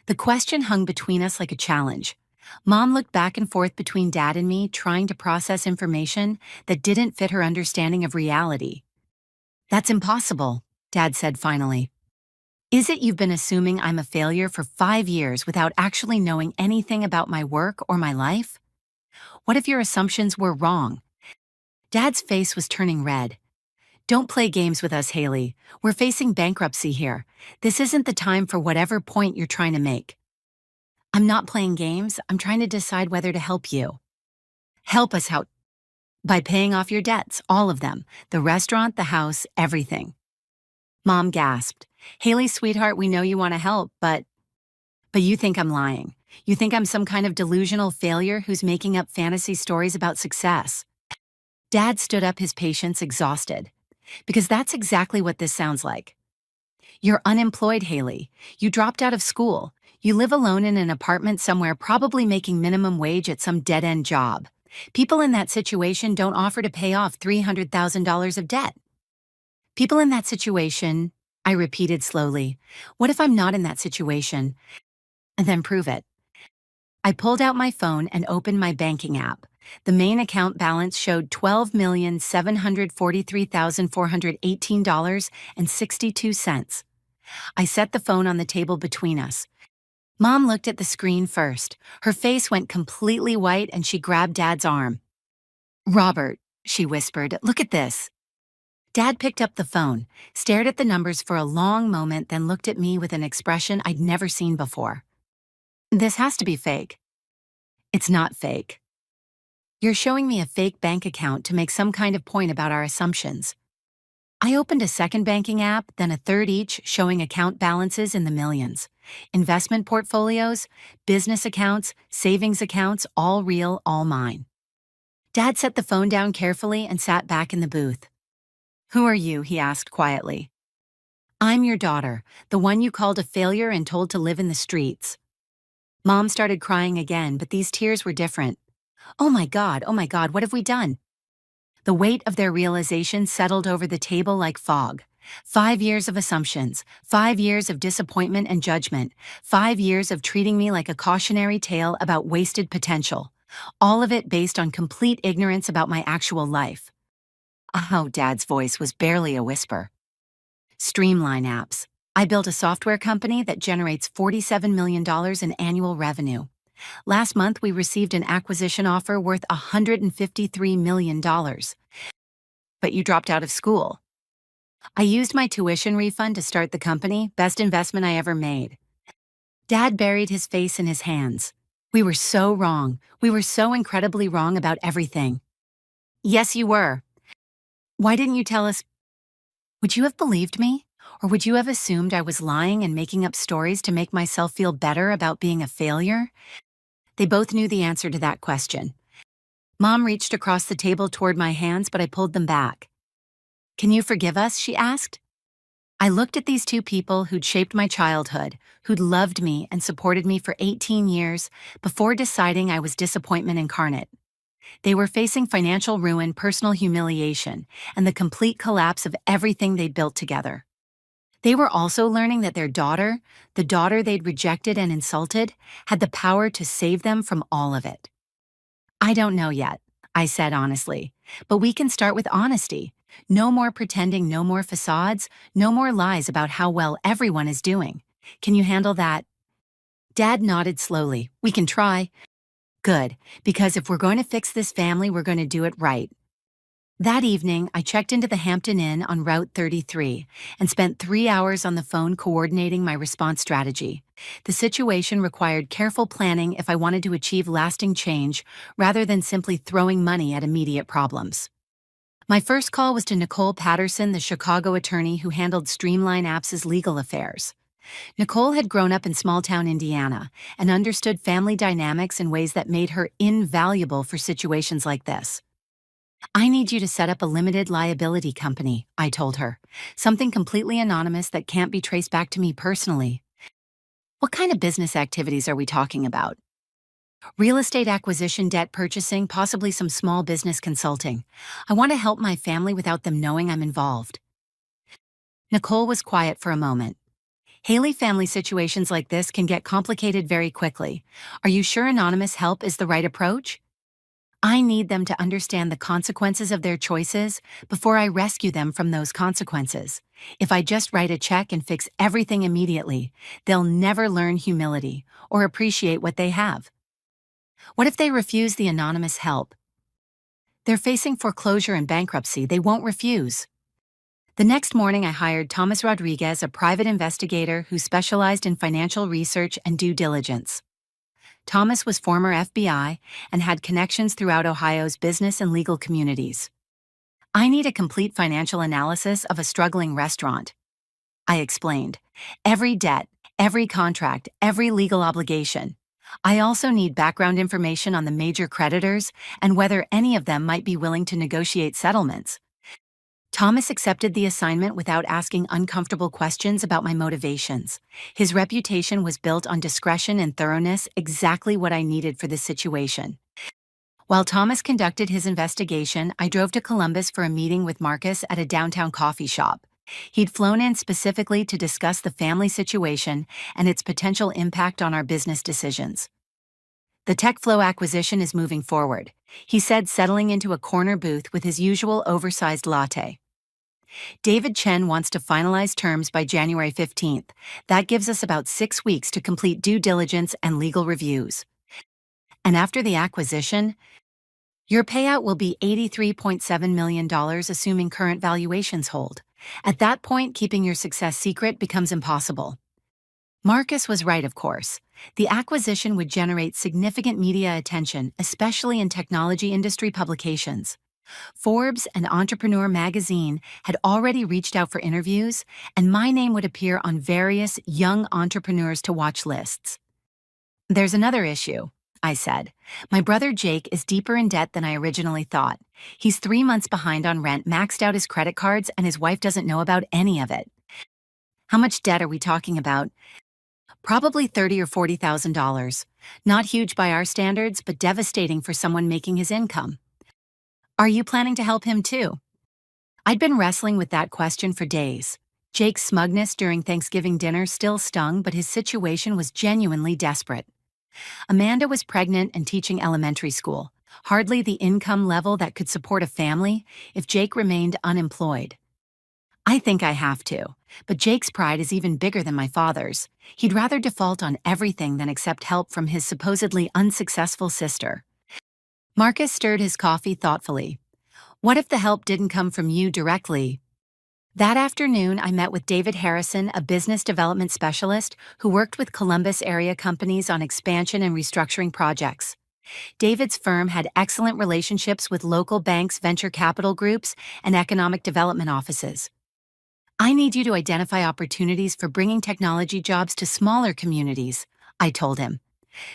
S1: The question hung between us like a challenge. Mom looked back and forth between Dad and me, trying to process information that didn't fit her understanding of reality. That's impossible, Dad said finally. Is it you've been assuming I'm a failure for 5 years without actually knowing anything about my work or my life? What if your assumptions were wrong? Dad's face was turning red. Don't play games with us, Haley. We're facing bankruptcy here. This isn't the time for whatever point you're trying to make. I'm not playing games. I'm trying to decide whether to help you. Help us how? By paying off your debts, all of them. The restaurant, the house, everything. Mom gasped. Haley, sweetheart, we know you want to help, but you think I'm lying. You think I'm some kind of delusional failure who's making up fantasy stories about success. Dad stood up, his patience exhausted. Because that's exactly what this sounds like. You're unemployed, Haley. You dropped out of school. You live alone in an apartment somewhere, probably making minimum wage at some dead-end job. People in that situation don't offer to pay off $300,000 of debt. People in that situation, I repeated slowly. What if I'm not in that situation? And then prove it. I pulled out my phone and opened my banking app. The main account balance showed $12,743,418.62. I set the phone on the table between us. Mom looked at the screen first. Her face went completely white and she grabbed Dad's arm. Robert, she whispered, look at this. Dad picked up the phone, stared at the numbers for a long moment, then looked at me with an expression I'd never seen before. This has to be fake. It's not fake. You're showing me a fake bank account to make some kind of point about our assumptions. I opened a second banking app, then a third, each showing account balances in the millions. Investment portfolios, business accounts, savings accounts, all real, all mine. Dad set the phone down carefully and sat back in the booth. Who are you? He asked quietly. I'm your daughter, the one you called a failure and told to live in the streets. Mom started crying again, but these tears were different. Oh my God, what have we done? The weight of their realization settled over the table like fog. 5 years of assumptions, 5 years of disappointment and judgment, 5 years of treating me like a cautionary tale about wasted potential. All of it based on complete ignorance about my actual life. Oh, Dad's voice was barely a whisper. Streamline apps. I built a software company that generates $47 million in annual revenue. Last month, we received an acquisition offer worth $153 million. But you dropped out of school. I used my tuition refund to start the company, best investment I ever made. Dad buried his face in his hands. We were so wrong. We were so incredibly wrong about everything. Yes, you were. Why didn't you tell us? Would you have believed me? Or would you have assumed I was lying and making up stories to make myself feel better about being a failure? They both knew the answer to that question. Mom reached across the table toward my hands, but I pulled them back. Can you forgive us? She asked. I looked at these two people who'd shaped my childhood, who'd loved me and supported me for 18 years before deciding I was disappointment incarnate. They were facing financial ruin, personal humiliation, and the complete collapse of everything they'd built together. They were also learning that their daughter, the daughter they'd rejected and insulted, had the power to save them from all of it. I don't know yet, I said honestly, but we can start with honesty. No more pretending, no more facades, no more lies about how well everyone is doing. Can you handle that? Dad nodded slowly. We can try. Good, because if we're going to fix this family, we're going to do it right. That evening, I checked into the Hampton Inn on Route 33 and spent 3 hours on the phone coordinating my response strategy. The situation required careful planning if I wanted to achieve lasting change rather than simply throwing money at immediate problems. My first call was to Nicole Patterson, the Chicago attorney who handled Streamline Apps' legal affairs. Nicole had grown up in small-town Indiana and understood family dynamics in ways that made her invaluable for situations like this. I need you to set up a limited liability company, I told her. Something completely anonymous that can't be traced back to me personally. What kind of business activities are we talking about? Real estate acquisition, debt purchasing, possibly some small business consulting. I want to help my family without them knowing I'm involved. Nicole was quiet for a moment. Haley, family situations like this can get complicated very quickly. Are you sure anonymous help is the right approach? I need them to understand the consequences of their choices before I rescue them from those consequences. If I just write a check and fix everything immediately, they'll never learn humility or appreciate what they have. What if they refuse the anonymous help? They're facing foreclosure and bankruptcy. They won't refuse. The next morning, I hired Thomas Rodriguez, a private investigator who specialized in financial research and due diligence. Thomas was former FBI and had connections throughout Ohio's business and legal communities. I need a complete financial analysis of a struggling restaurant, I explained. Every debt, every contract, every legal obligation. I also need background information on the major creditors and whether any of them might be willing to negotiate settlements. Thomas accepted the assignment without asking uncomfortable questions about my motivations. His reputation was built on discretion and thoroughness, exactly what I needed for this situation. While Thomas conducted his investigation, I drove to Columbus for a meeting with Marcus at a downtown coffee shop. He'd flown in specifically to discuss the family situation and its potential impact on our business decisions. The TechFlow acquisition is moving forward, he said, settling into a corner booth with his usual oversized latte. David Chen wants to finalize terms by January 15th. That gives us about 6 weeks to complete due diligence and legal reviews. And after the acquisition, your payout will be $83.7 million, assuming current valuations hold. At that point, keeping your success secret becomes impossible. Marcus was right, of course. The acquisition would generate significant media attention, especially in technology industry publications. Forbes and Entrepreneur magazine had already reached out for interviews, and my name would appear on various young entrepreneurs to watch lists. There's another issue, I said. My brother Jake is deeper in debt than I originally thought. He's 3 months behind on rent, maxed out his credit cards, and his wife doesn't know about any of it. How much debt are we talking about? Probably $30,000 or $40,000. Not huge by our standards, but devastating for someone making his income. Are you planning to help him too? I'd been wrestling with that question for days. Jake's smugness during Thanksgiving dinner still stung, but his situation was genuinely desperate. Amanda was pregnant and teaching elementary school, hardly the income level that could support a family if Jake remained unemployed. I think I have to, but Jake's pride is even bigger than my father's. He'd rather default on everything than accept help from his supposedly unsuccessful sister. Marcus stirred his coffee thoughtfully. What if the help didn't come from you directly? That afternoon, I met with David Harrison, a business development specialist who worked with Columbus area companies on expansion and restructuring projects. David's firm had excellent relationships with local banks, venture capital groups, and economic development offices. I need you to identify opportunities for bringing technology jobs to smaller communities, I told him.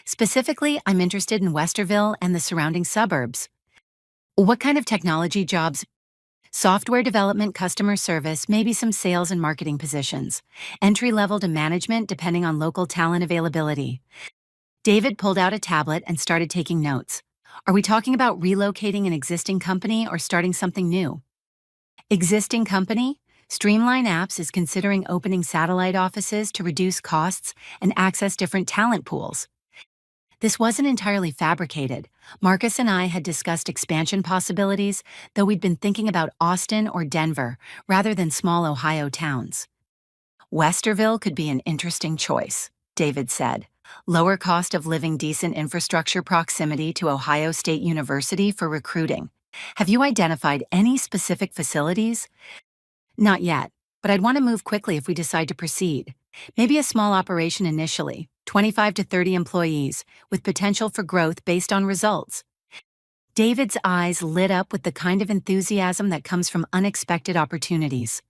S1: Specifically, I'm interested in Westerville and the surrounding suburbs. What kind of technology jobs? Software development, customer service, maybe some sales and marketing positions. Entry-level to management depending on local talent availability. David pulled out a tablet and started taking notes. Are we talking about relocating an existing company or starting something new? Existing company? Streamline Apps is considering opening satellite offices to reduce costs and access different talent pools. This wasn't entirely fabricated. Marcus and I had discussed expansion possibilities, though we'd been thinking about Austin or Denver rather than small Ohio towns. Westerville could be an interesting choice, David said. Lower cost of living, decent infrastructure, proximity to Ohio State University for recruiting. Have you identified any specific facilities? Not yet, but I'd want to move quickly if we decide to proceed. Maybe a small operation initially, 25 to 30 employees, with potential for growth based on results. David's eyes lit up with the kind of enthusiasm that comes from unexpected opportunities.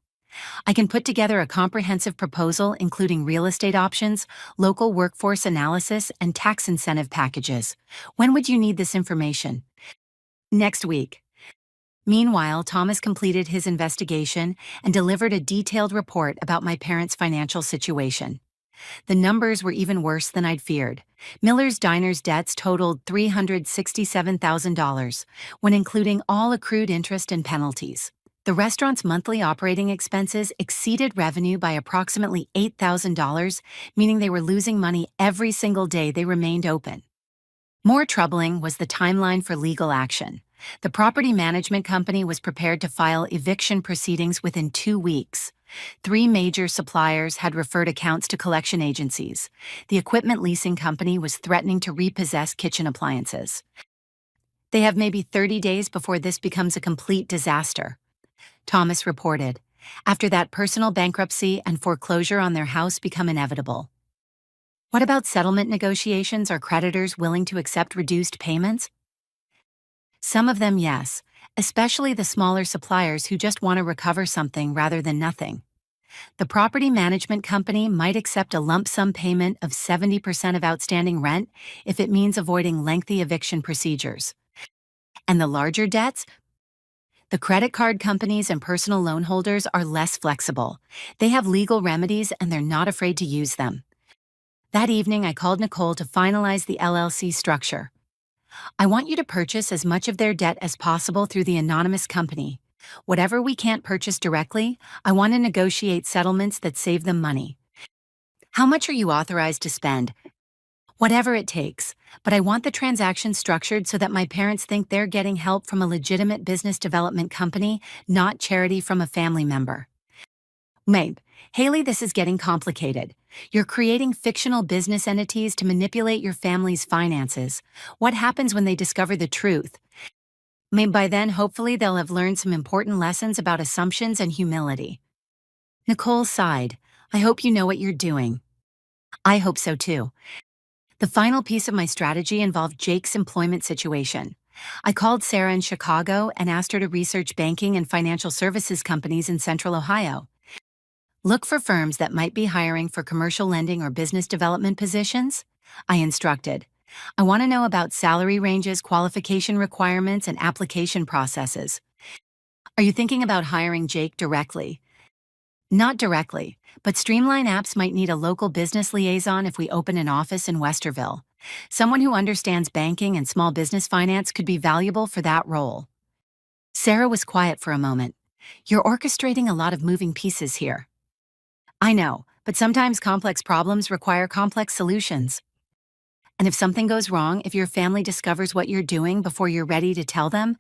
S1: I can put together a comprehensive proposal including real estate options, local workforce analysis, and tax incentive packages. When would you need this information? Next week. Meanwhile, Thomas completed his investigation and delivered a detailed report about my parents' financial situation. The numbers were even worse than I'd feared. Miller's Diner's debts totaled $367,000, when including all accrued interest and penalties. The restaurant's monthly operating expenses exceeded revenue by approximately $8,000, meaning they were losing money every single day they remained open. More troubling was the timeline for legal action. The property management company was prepared to file eviction proceedings within 2 weeks. 3 major suppliers had referred accounts to collection agencies. The equipment leasing company was threatening to repossess kitchen appliances. They have maybe 30 days before this becomes a complete disaster, Thomas reported. After that, personal bankruptcy and foreclosure on their house become inevitable. What about settlement negotiations? Are creditors willing to accept reduced payments? Some of them, yes, especially the smaller suppliers who just want to recover something rather than nothing. The property management company might accept a lump sum payment of 70% of outstanding rent if it means avoiding lengthy eviction procedures. And the larger debts? The credit card companies and personal loan holders are less flexible. They have legal remedies and they're not afraid to use them. That evening, I called Nicole to finalize the LLC structure. I want you to purchase as much of their debt as possible through the anonymous company. Whatever we can't purchase directly, I want to negotiate settlements that save them money. How much are you authorized to spend? Whatever it takes, but I want the transaction structured so that my parents think they're getting help from a legitimate business development company, not charity from a family member. Haley, this is getting complicated. You're creating fictional business entities to manipulate your family's finances. What happens when they discover the truth? By then, hopefully, they'll have learned some important lessons about assumptions and humility. Nicole sighed. I hope you know what you're doing. I hope so too. The final piece of my strategy involved Jake's employment situation. I called Sarah in Chicago and asked her to research banking and financial services companies in Central Ohio. Look for firms that might be hiring for commercial lending or business development positions, I instructed. I want to know about salary ranges, qualification requirements, and application processes. Are you thinking about hiring Jake directly? Not directly, but Streamline Apps might need a local business liaison if we open an office in Westerville. Someone who understands banking and small business finance could be valuable for that role. Sarah was quiet for a moment. You're orchestrating a lot of moving pieces here. I know, but sometimes complex problems require complex solutions. And if something goes wrong, if your family discovers what you're doing before you're ready to tell them,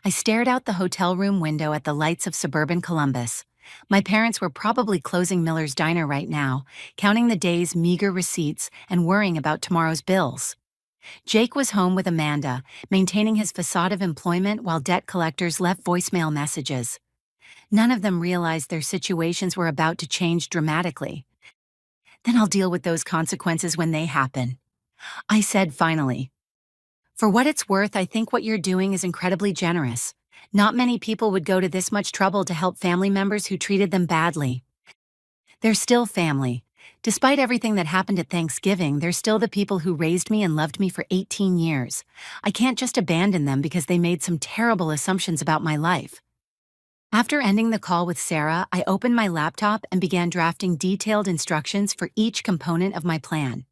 S1: I stared out the hotel room window at the lights of suburban Columbus. My parents were probably closing Miller's Diner right now, counting the day's meager receipts and worrying about tomorrow's bills. Jake was home with Amanda, maintaining his facade of employment while debt collectors left voicemail messages. None of them realized their situations were about to change dramatically. Then I'll deal with those consequences when they happen, I said finally. For what it's worth, I think what you're doing is incredibly generous. Not many people would go to this much trouble to help family members who treated them badly. They're still family. Despite everything that happened at Thanksgiving, they're still the people who raised me and loved me for 18 years. I can't just abandon them because they made some terrible assumptions about my life. After ending the call with Sarah, I opened my laptop and began drafting detailed instructions for each component of my plan.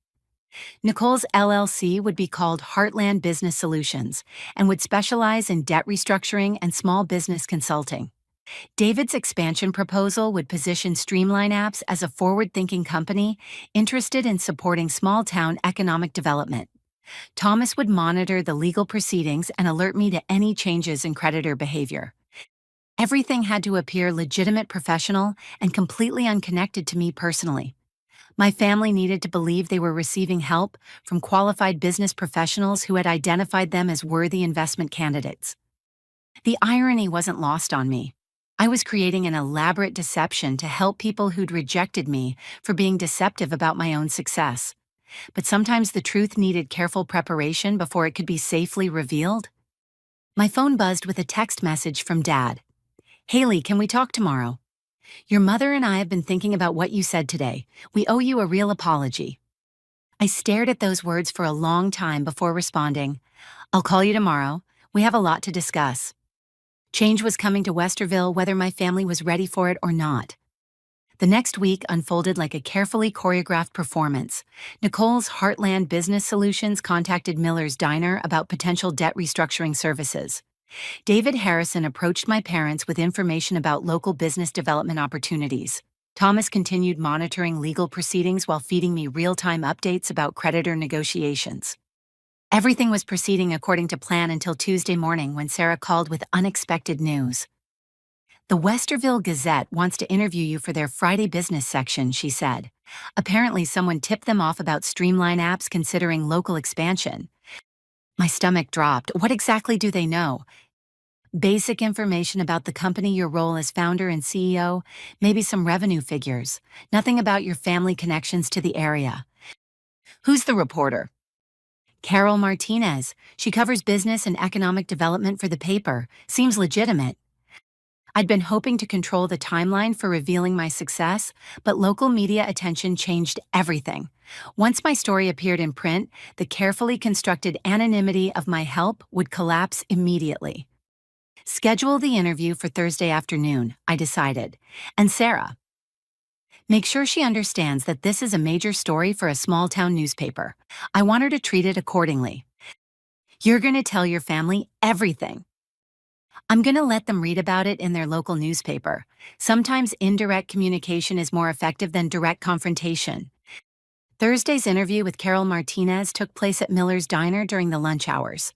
S1: Nicole's LLC would be called Heartland Business Solutions and would specialize in debt restructuring and small business consulting. David's expansion proposal would position Streamline Apps as a forward-thinking company interested in supporting small-town economic development. Thomas would monitor the legal proceedings and alert me to any changes in creditor behavior. Everything had to appear legitimate, professional, and completely unconnected to me personally. My family needed to believe they were receiving help from qualified business professionals who had identified them as worthy investment candidates. The irony wasn't lost on me. I was creating an elaborate deception to help people who'd rejected me for being deceptive about my own success. But sometimes the truth needed careful preparation before it could be safely revealed. My phone buzzed with a text message from Dad. Haley, can we talk tomorrow? Your mother and I have been thinking about what you said today. We owe you a real apology. I stared at those words for a long time before responding. I'll call you tomorrow. We have a lot to discuss. Change was coming to Westerville whether my family was ready for it or not. The next week unfolded like a carefully choreographed performance. Nicole's Heartland Business Solutions contacted Miller's Diner about potential debt restructuring services. David Harrison approached my parents with information about local business development opportunities. Thomas continued monitoring legal proceedings while feeding me real-time updates about creditor negotiations. Everything was proceeding according to plan until Tuesday morning when Sarah called with unexpected news. The Westerville Gazette wants to interview you for their Friday business section, she said. Apparently someone tipped them off about Streamline Apps considering local expansion. My stomach dropped. What exactly do they know? Basic information about the company, your role as founder and CEO, maybe some revenue figures. Nothing about your family connections to the area. Who's the reporter? Carol Martinez. She covers business and economic development for the paper. Seems legitimate. I'd been hoping to control the timeline for revealing my success, but local media attention changed everything. Once my story appeared in print, the carefully constructed anonymity of my help would collapse immediately. Schedule the interview for Thursday afternoon, I decided. And Sarah, make sure she understands that this is a major story for a small-town newspaper. I want her to treat it accordingly. You're going to tell your family everything. I'm going to let them read about it in their local newspaper. Sometimes indirect communication is more effective than direct confrontation. Thursday's interview with Carol Martinez took place at Miller's Diner during the lunch hours.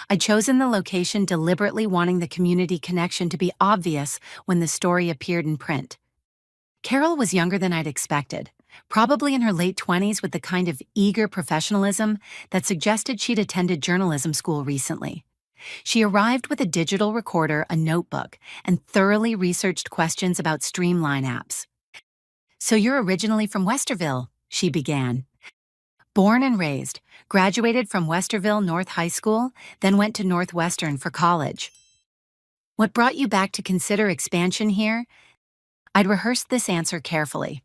S1: I'd chosen the location deliberately, wanting the community connection to be obvious when the story appeared in print. Carol was younger than I'd expected, probably in her late 20s, with the kind of eager professionalism that suggested she'd attended journalism school recently. She arrived with a digital recorder, a notebook, and thoroughly researched questions about Streamline Apps. So you're originally from Westerville, she began. Born and raised, graduated from Westerville North High School, then went to Northwestern for college. What brought you back to consider expansion here? I'd rehearsed this answer carefully.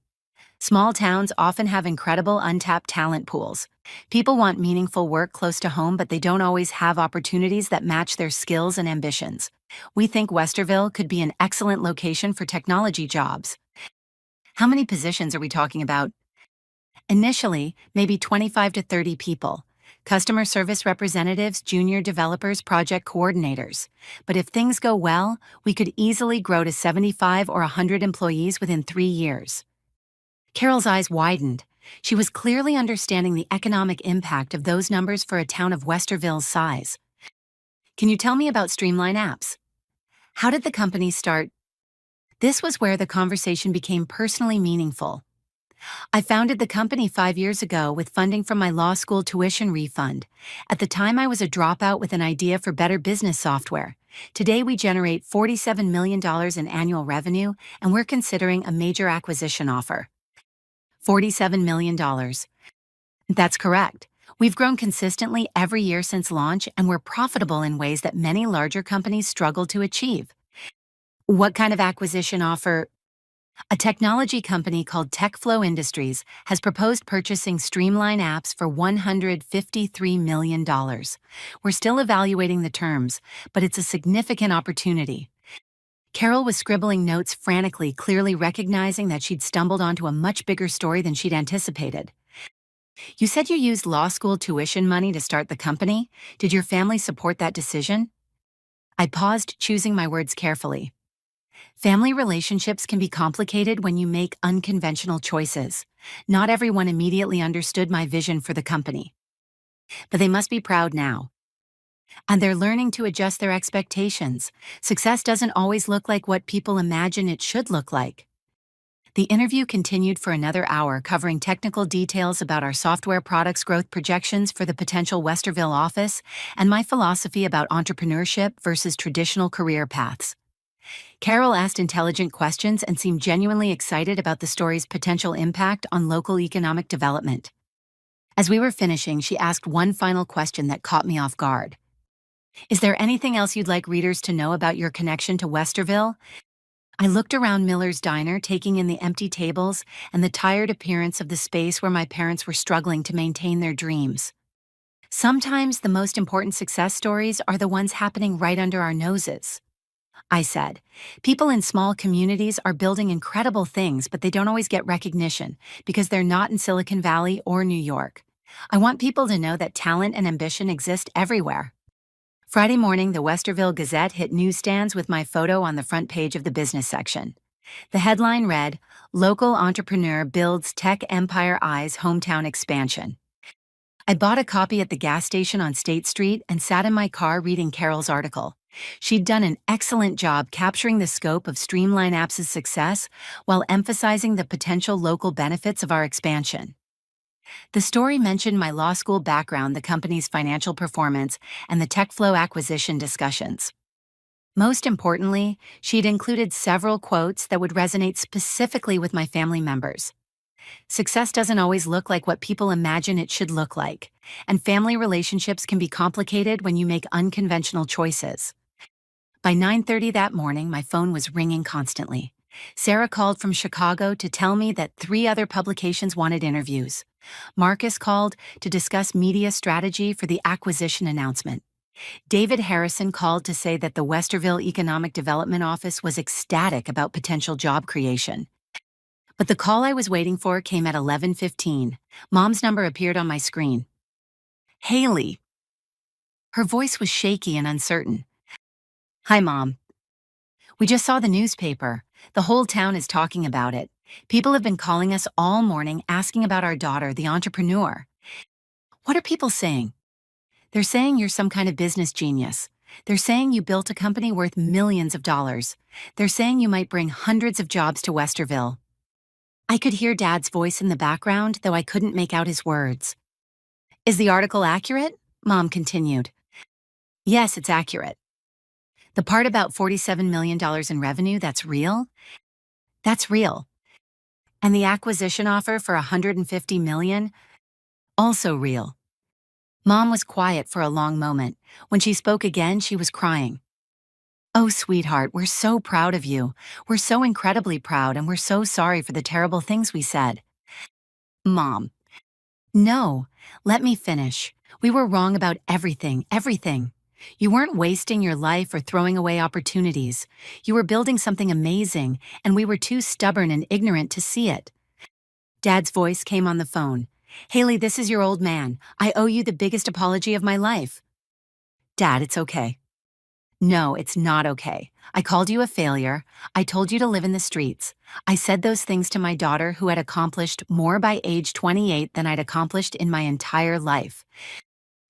S1: Small towns often have incredible untapped talent pools. People want meaningful work close to home, but they don't always have opportunities that match their skills and ambitions. We think Westerville could be an excellent location for technology jobs. How many positions are we talking about? Initially, maybe 25 to 30 people. Customer service representatives, junior developers, project coordinators. But if things go well, we could easily grow to 75 or 100 employees within 3 years. Carol's eyes widened. She was clearly understanding the economic impact of those numbers for a town of Westerville's size. Can you tell me about Streamline Apps? How did the company start? This was where the conversation became personally meaningful. I founded the company 5 years ago with funding from my law school tuition refund. At the time, I was a dropout with an idea for better business software. Today, we generate $47 million in annual revenue, and we're considering a major acquisition offer. $47 million. That's correct. We've grown consistently every year since launch, and we're profitable in ways that many larger companies struggle to achieve. What kind of acquisition offer? A technology company called TechFlow Industries has proposed purchasing Streamline Apps for $153 million. We're still evaluating the terms, but it's a significant opportunity. Carol was scribbling notes frantically, clearly recognizing that she'd stumbled onto a much bigger story than she'd anticipated. You said you used law school tuition money to start the company. Did your family support that decision? I paused, choosing my words carefully. Family relationships can be complicated when you make unconventional choices. Not everyone immediately understood my vision for the company. But they must be proud now. And they're learning to adjust their expectations. Success doesn't always look like what people imagine it should look like. The interview continued for another hour, covering technical details about our software products' growth projections for the potential Westerville office and my philosophy about entrepreneurship versus traditional career paths. Carol asked intelligent questions and seemed genuinely excited about the story's potential impact on local economic development. As we were finishing, she asked one final question that caught me off guard. Is there anything else you'd like readers to know about your connection to Westerville? I looked around Miller's Diner, taking in the empty tables and the tired appearance of the space where my parents were struggling to maintain their dreams. Sometimes the most important success stories are the ones happening right under our noses, I said. People in small communities are building incredible things, but they don't always get recognition because they're not in Silicon Valley or New York. I want people to know that talent and ambition exist everywhere. Friday morning, the Westerville Gazette hit newsstands with my photo on the front page of the business section. The headline read, "Local Entrepreneur Builds Tech Empire Eyes Hometown Expansion." I bought a copy at the gas station on State Street and sat in my car reading Carol's article. She'd done an excellent job capturing the scope of Streamline Apps' success while emphasizing the potential local benefits of our expansion. The story mentioned my law school background, the company's financial performance, and the TechFlow acquisition discussions. Most importantly, she'd included several quotes that would resonate specifically with my family members. Success doesn't always look like what people imagine it should look like, and family relationships can be complicated when you make unconventional choices. By 9:30 that morning, my phone was ringing constantly. Sarah called from Chicago to tell me that 3 other publications wanted interviews. Marcus called to discuss media strategy for the acquisition announcement. David Harrison called to say that the Westerville Economic Development Office was ecstatic about potential job creation. But the call I was waiting for came at 11:15. Mom's number appeared on my screen. Haley. Her voice was shaky and uncertain. Hi, Mom. We just saw the newspaper. The whole town is talking about it. People have been calling us all morning asking about our daughter, the entrepreneur. What are people saying? They're saying you're some kind of business genius. They're saying you built a company worth millions of dollars. They're saying you might bring hundreds of jobs to Westerville. I could hear Dad's voice in the background, though I couldn't make out his words. Is the article accurate? Mom continued. Yes, it's accurate. The part about $47 million in revenue, that's real? That's real. And the acquisition offer for $150 million? Also real. Mom was quiet for a long moment. When she spoke again, she was crying. Oh, sweetheart, we're so proud of you. We're so incredibly proud, and we're so sorry for the terrible things we said. Mom. No, let me finish. We were wrong about everything, everything. You weren't wasting your life or throwing away opportunities. You were building something amazing, and we were too stubborn and ignorant to see it. Dad's voice came on the phone. Haley, this is your old man. I owe you the biggest apology of my life. Dad, it's okay. No, it's not okay. I called you a failure. I told you to live in the streets. I said those things to my daughter who had accomplished more by age 28 than I'd accomplished in my entire life.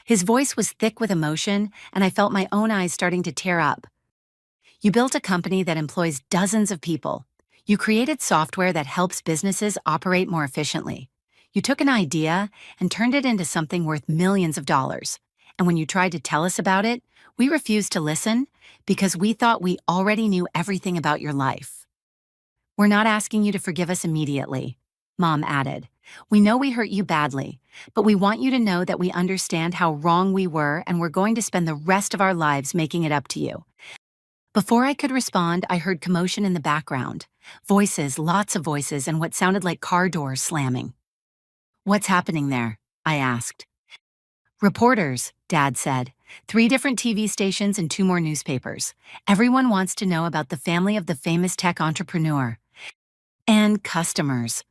S1: His voice was thick with emotion, and I felt my own eyes starting to tear up. You built a company that employs dozens of people. You created software that helps businesses operate more efficiently. You took an idea and turned it into something worth millions of dollars. And when you tried to tell us about it, we refused to listen because we thought we already knew everything about your life. We're not asking you to forgive us immediately, Mom added. We know we hurt you badly, but we want you to know that we understand how wrong we were and we're going to spend the rest of our lives making it up to you. Before I could respond, I heard commotion in the background. Voices, lots of voices, and what sounded like car doors slamming. What's happening there? I asked. Reporters, Dad said. 3 different TV stations and 2 more newspapers. Everyone wants to know about the family of the famous tech entrepreneur. And customers,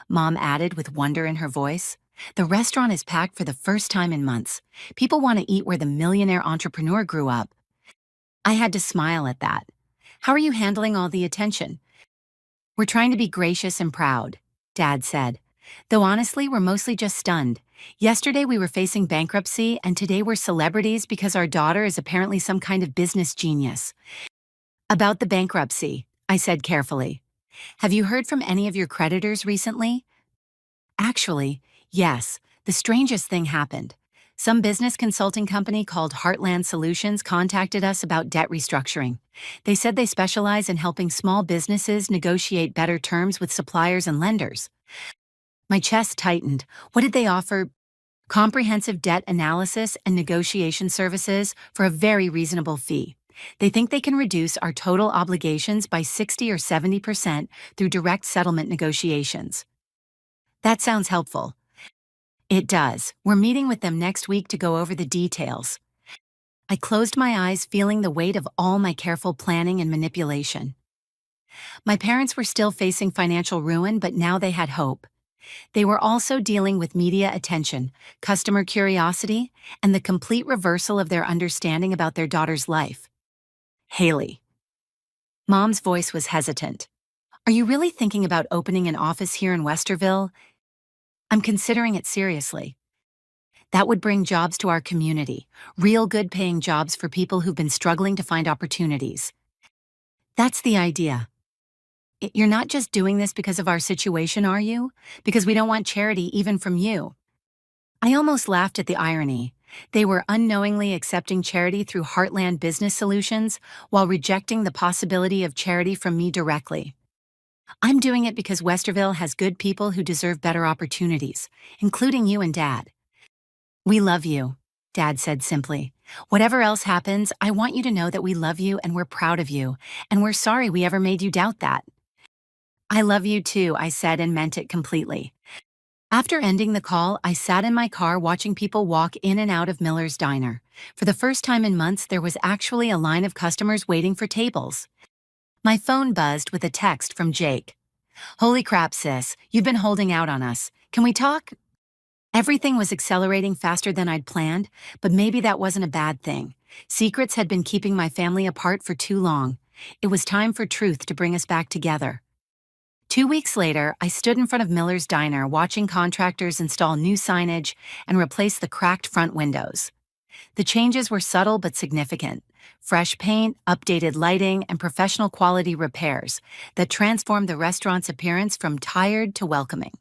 S1: Mom added with wonder in her voice. The restaurant is packed for the first time in months. People want to eat where the millionaire entrepreneur grew up. I had to smile at that. How are you handling all the attention? We're trying to be gracious and proud, Dad said. Though honestly, we're mostly just stunned. Yesterday we were facing bankruptcy, and today we're celebrities because our daughter is apparently some kind of business genius. About the bankruptcy, I said carefully. Have you heard from any of your creditors recently? Actually, yes, the strangest thing happened. Some business consulting company called Heartland Solutions contacted us about debt restructuring. They said they specialize in helping small businesses negotiate better terms with suppliers and lenders. My chest tightened. What did they offer? Comprehensive debt analysis and negotiation services for a very reasonable fee. They think they can reduce our total obligations by 60 or 70% through direct settlement negotiations. That sounds helpful. It does. We're meeting with them next week to go over the details. I closed my eyes, feeling the weight of all my careful planning and manipulation. My parents were still facing financial ruin, but now they had hope. They were also dealing with media attention, customer curiosity, and the complete reversal of their understanding about their daughter's life. Haley. Mom's voice was hesitant. Are you really thinking about opening an office here in Westerville? I'm considering it seriously. That would bring jobs to our community, real good-paying jobs for people who've been struggling to find opportunities. That's the idea. You're not just doing this because of our situation, are you? Because we don't want charity even from you. I almost laughed at the irony. They were unknowingly accepting charity through Heartland Business Solutions while rejecting the possibility of charity from me directly. I'm doing it because Westerville has good people who deserve better opportunities, including you and Dad. We love you, Dad said simply. Whatever else happens, I want you to know that we love you and we're proud of you, and we're sorry we ever made you doubt that. I love you too, I said and meant it completely. After ending the call, I sat in my car watching people walk in and out of Miller's Diner. For the first time in months, there was actually a line of customers waiting for tables. My phone buzzed with a text from Jake. Holy crap, sis, you've been holding out on us. Can we talk? Everything was accelerating faster than I'd planned, but maybe that wasn't a bad thing. Secrets had been keeping my family apart for too long. It was time for truth to bring us back together. 2 weeks later, I stood in front of Miller's Diner watching contractors install new signage and replace the cracked front windows. The changes were subtle but significant. Fresh paint, updated lighting, and professional quality repairs that transformed the restaurant's appearance from tired to welcoming.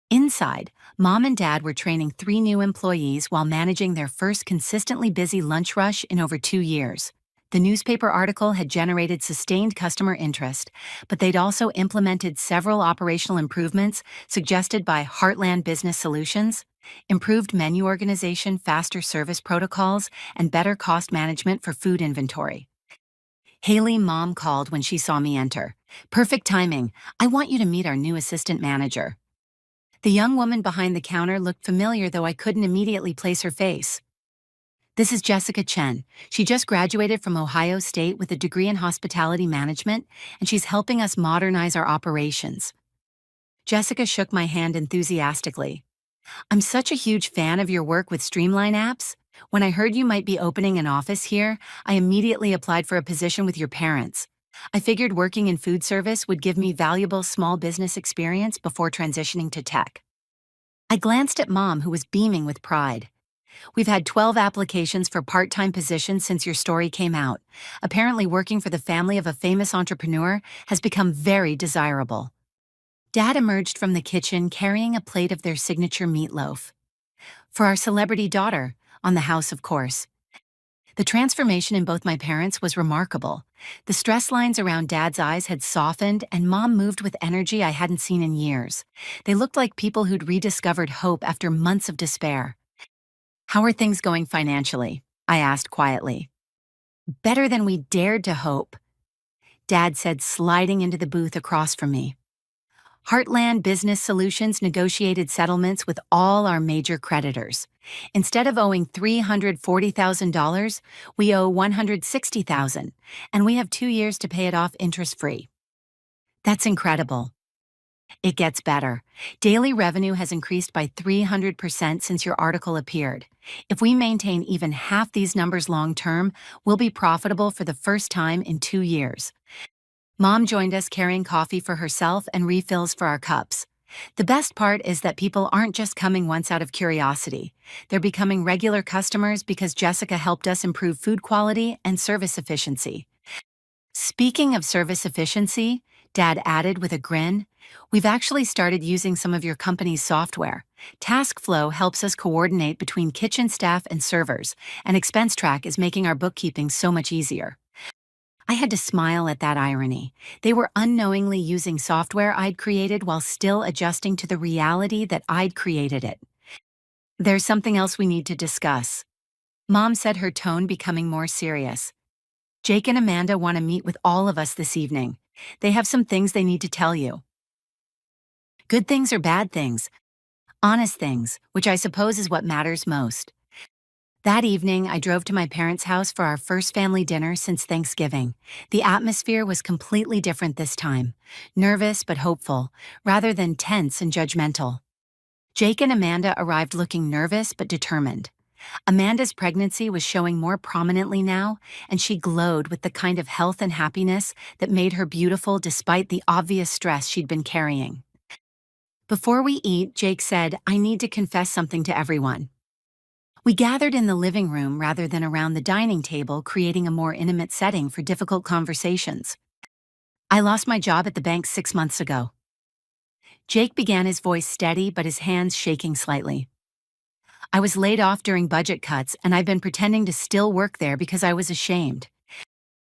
S1: Inside, Mom and Dad were training 3 new employees while managing their first consistently busy lunch rush in over 2 years. The newspaper article had generated sustained customer interest, but they'd also implemented several operational improvements suggested by Heartland Business Solutions, improved menu organization, faster service protocols, and better cost management for food inventory. Haley, Mom called when she saw me enter. Perfect timing. I want you to meet our new assistant manager. The young woman behind the counter looked familiar, though I couldn't immediately place her face. This is Jessica Chen. She just graduated from Ohio State with a degree in hospitality management, and she's helping us modernize our operations. Jessica shook my hand enthusiastically. I'm such a huge fan of your work with Streamline apps. When I heard you might be opening an office here, I immediately applied for a position with your parents. I figured working in food service would give me valuable small business experience before transitioning to tech. I glanced at Mom, who was beaming with pride. We've had 12 applications for part-time positions since your story came out. Apparently, working for the family of a famous entrepreneur has become very desirable. Dad emerged from the kitchen carrying a plate of their signature meatloaf. For our celebrity daughter, on the house, of course. The transformation in both my parents was remarkable. The stress lines around Dad's eyes had softened, and Mom moved with energy I hadn't seen in years. They looked like people who'd rediscovered hope after months of despair. How are things going financially? I asked quietly. Better than we dared to hope, Dad said, sliding into the booth across from me. Heartland Business Solutions negotiated settlements with all our major creditors. Instead of owing $340,000, we owe $160,000, and we have 2 years to pay it off interest-free. That's incredible. It gets better. Daily revenue has increased by 300% since your article appeared. If we maintain even half these numbers long-term, we'll be profitable for the first time in 2 years. Mom joined us carrying coffee for herself and refills for our cups. The best part is that people aren't just coming once out of curiosity. They're becoming regular customers because Jessica helped us improve food quality and service efficiency. Speaking of service efficiency, Dad added with a grin, we've actually started using some of your company's software. TaskFlow helps us coordinate between kitchen staff and servers, and Expense Track is making our bookkeeping so much easier. I had to smile at that irony. They were unknowingly using software I'd created while still adjusting to the reality that I'd created it. There's something else we need to discuss. Mom said, her tone becoming more serious. Jake and Amanda want to meet with all of us this evening. They have some things they need to tell you. Good things or bad things? Honest things, which I suppose is what matters most. That evening, I drove to my parents' house for our first family dinner since Thanksgiving. The atmosphere was completely different this time, nervous but hopeful, rather than tense and judgmental. Jake and Amanda arrived looking nervous but determined. Amanda's pregnancy was showing more prominently now, and she glowed with the kind of health and happiness that made her beautiful despite the obvious stress she'd been carrying. Before we eat, Jake said, I need to confess something to everyone. We gathered in the living room rather than around the dining table, creating a more intimate setting for difficult conversations. I lost my job at the bank 6 months ago. Jake began, his voice steady but his hands shaking slightly. I was laid off during budget cuts, and I've been pretending to still work there because I was ashamed.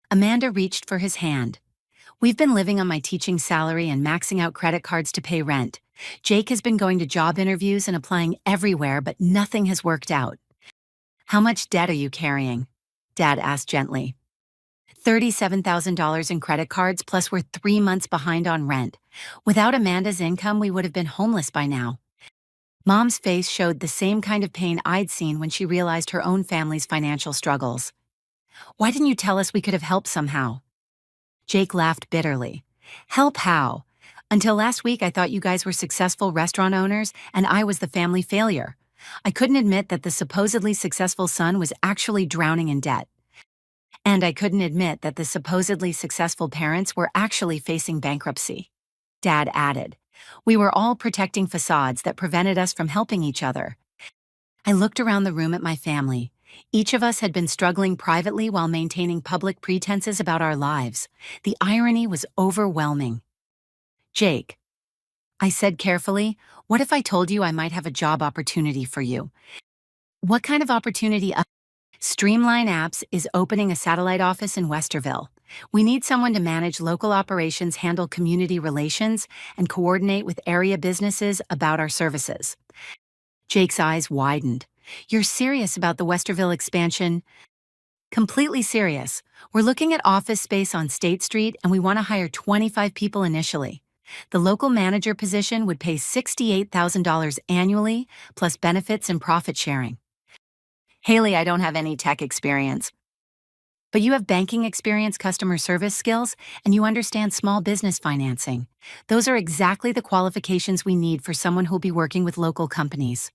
S1: Amanda reached for his hand. We've been living on my teaching salary and maxing out credit cards to pay rent. Jake has been going to job interviews and applying everywhere, but nothing has worked out. How much debt are you carrying? Dad asked gently. $37,000 in credit cards, plus we're 3 months behind on rent. Without Amanda's income, we would have been homeless by now. Mom's face showed the same kind of pain I'd seen when she realized her own family's financial struggles. Why didn't you tell us we could have helped somehow? Jake laughed bitterly. Help how? Until last week, I thought you guys were successful restaurant owners, and I was the family failure. I couldn't admit that the supposedly successful son was actually drowning in debt. And I couldn't admit that the supposedly successful parents were actually facing bankruptcy. Dad added. We were all protecting facades that prevented us from helping each other. I looked around the room at my family. Each of us had been struggling privately while maintaining public pretenses about our lives. The irony was overwhelming. Jake, I said carefully, what if I told you I might have a job opportunity for you? What kind of opportunity? Streamline Apps is opening a satellite office in Westerville. We need someone to manage local operations, handle community relations, and coordinate with area businesses about our services. Jake's eyes widened. You're serious about the Westerville expansion? Completely serious. We're looking at office space on State Street, and we want to hire 25 people initially. The local manager position would pay $68,000 annually, plus benefits and profit sharing. Haley, I don't have any tech experience. But you have banking experience, customer service skills, and you understand small business financing. Those are exactly the qualifications we need for someone who'll be working with local companies.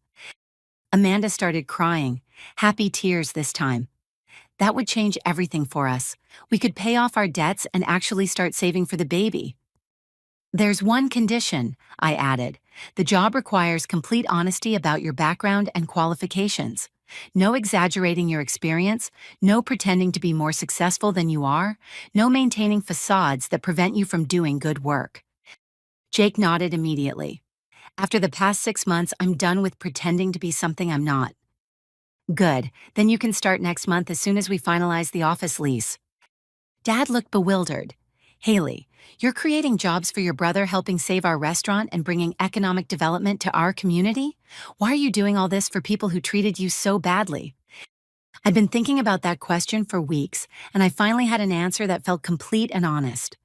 S1: Amanda started crying, happy tears this time. That would change everything for us. We could pay off our debts and actually start saving for the baby. There's one condition, I added. The job requires complete honesty about your background and qualifications. No exaggerating your experience, no pretending to be more successful than you are, no maintaining facades that prevent you from doing good work. Jake nodded immediately. After the past 6 months, I'm done with pretending to be something I'm not. Good, then you can start next month as soon as we finalize the office lease. Dad looked bewildered. Haley, you're creating jobs for your brother, helping save our restaurant and bringing economic development to our community? Why are you doing all this for people who treated you so badly? I'd been thinking about that question for weeks, and I finally had an answer that felt complete and honest.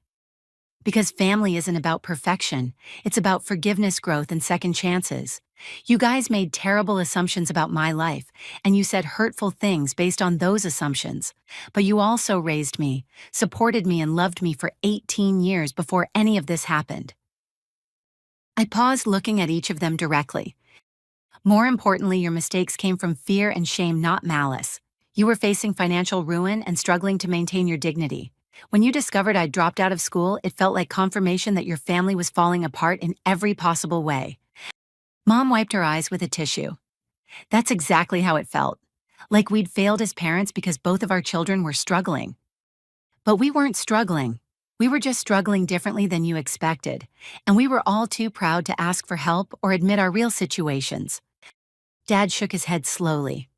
S1: Because family isn't about perfection, it's about forgiveness, growth, and second chances. You guys made terrible assumptions about my life, and you said hurtful things based on those assumptions. But you also raised me, supported me, and loved me for 18 years before any of this happened. I paused, looking at each of them directly. More importantly, your mistakes came from fear and shame, not malice. You were facing financial ruin and struggling to maintain your dignity. When you discovered I'd dropped out of school, it felt like confirmation that your family was falling apart in every possible way. Mom wiped her eyes with a tissue. That's exactly how it felt. Like we'd failed as parents because both of our children were struggling. But we weren't struggling. We were just struggling differently than you expected, and we were all too proud to ask for help or admit our real situations. Dad shook his head slowly.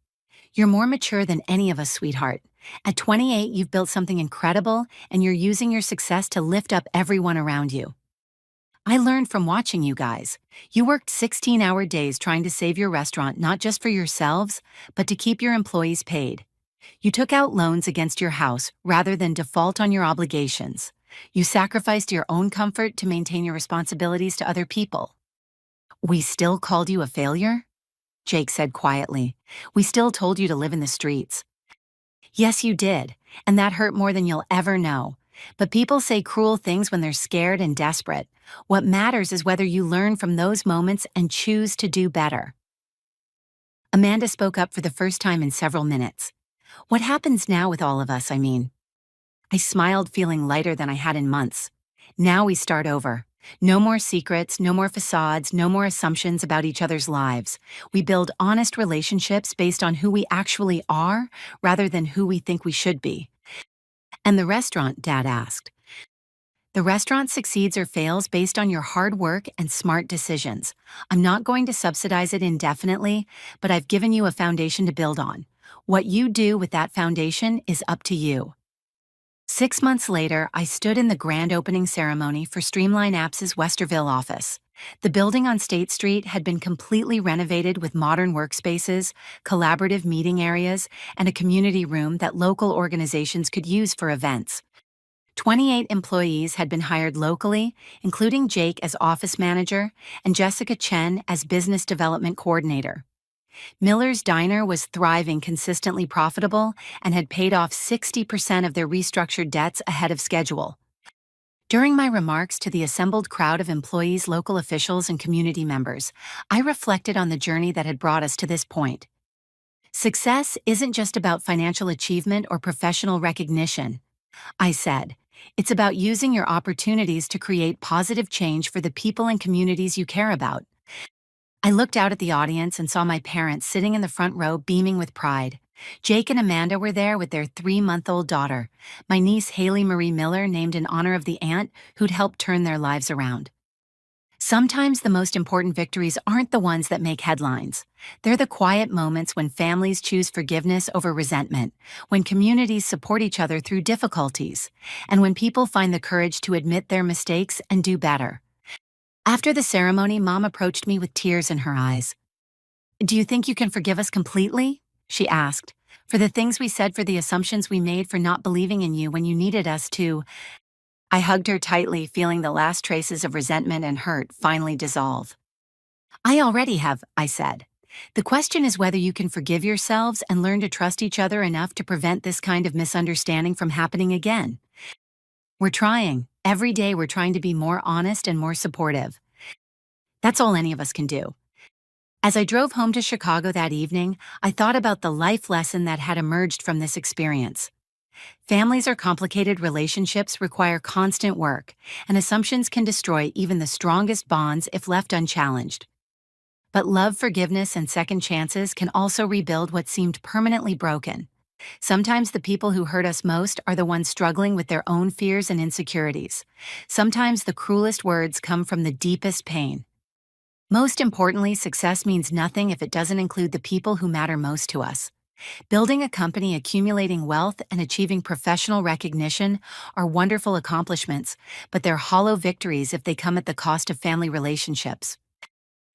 S1: You're more mature than any of us, sweetheart. At 28, you've built something incredible, and you're using your success to lift up everyone around you. I learned from watching you guys. You worked 16-hour days trying to save your restaurant, not just for yourselves, but to keep your employees paid. You took out loans against your house rather than default on your obligations. You sacrificed your own comfort to maintain your responsibilities to other people. We still called you a failure? Jake said quietly. We still told you to live in the streets. Yes, you did, and that hurt more than you'll ever know. But people say cruel things when they're scared and desperate. What matters is whether you learn from those moments and choose to do better. Amanda spoke up for the first time in several minutes. What happens now with all of us, I mean? I smiled, feeling lighter than I had in months. Now we start over. No more secrets, no more facades, no more assumptions about each other's lives. We build honest relationships based on who we actually are rather than who we think we should be. And the restaurant, Dad asked. The restaurant succeeds or fails based on your hard work and smart decisions. I'm not going to subsidize it indefinitely, but I've given you a foundation to build on. What you do with that foundation is up to you. 6 months later, I stood in the grand opening ceremony for Streamline Apps' Westerville office. The building on State Street had been completely renovated with modern workspaces, collaborative meeting areas, and a community room that local organizations could use for events. 28 employees had been hired locally, including Jake as office manager and Jessica Chen as business development coordinator. Miller's Diner was thriving, consistently profitable, and had paid off 60% of their restructured debts ahead of schedule. During my remarks to the assembled crowd of employees, local officials, and community members, I reflected on the journey that had brought us to this point. Success isn't just about financial achievement or professional recognition, I said. It's about using your opportunities to create positive change for the people and communities you care about. I looked out at the audience and saw my parents sitting in the front row, beaming with pride. Jake and Amanda were there with their 3-month-old daughter, my niece Haley Marie Miller, named in honor of the aunt who'd helped turn their lives around. Sometimes the most important victories aren't the ones that make headlines. They're the quiet moments when families choose forgiveness over resentment, when communities support each other through difficulties, and when people find the courage to admit their mistakes and do better. After the ceremony, Mom approached me with tears in her eyes. Do you think you can forgive us completely? She asked. For the things we said, for the assumptions we made, for not believing in you when you needed us to. I hugged her tightly, feeling the last traces of resentment and hurt finally dissolve. I already have, I said. The question is whether you can forgive yourselves and learn to trust each other enough to prevent this kind of misunderstanding from happening again. We're trying. Every day we're trying to be more honest and more supportive. That's all any of us can do. As I drove home to Chicago that evening, I thought about the life lesson that had emerged from this experience. Families are complicated relationships require constant work, and assumptions can destroy even the strongest bonds if left unchallenged. But love, forgiveness, and second chances can also rebuild what seemed permanently broken. Sometimes the people who hurt us most are the ones struggling with their own fears and insecurities. Sometimes the cruelest words come from the deepest pain. Most importantly, success means nothing if it doesn't include the people who matter most to us. Building a company, accumulating wealth, and achieving professional recognition are wonderful accomplishments, but they're hollow victories if they come at the cost of family relationships.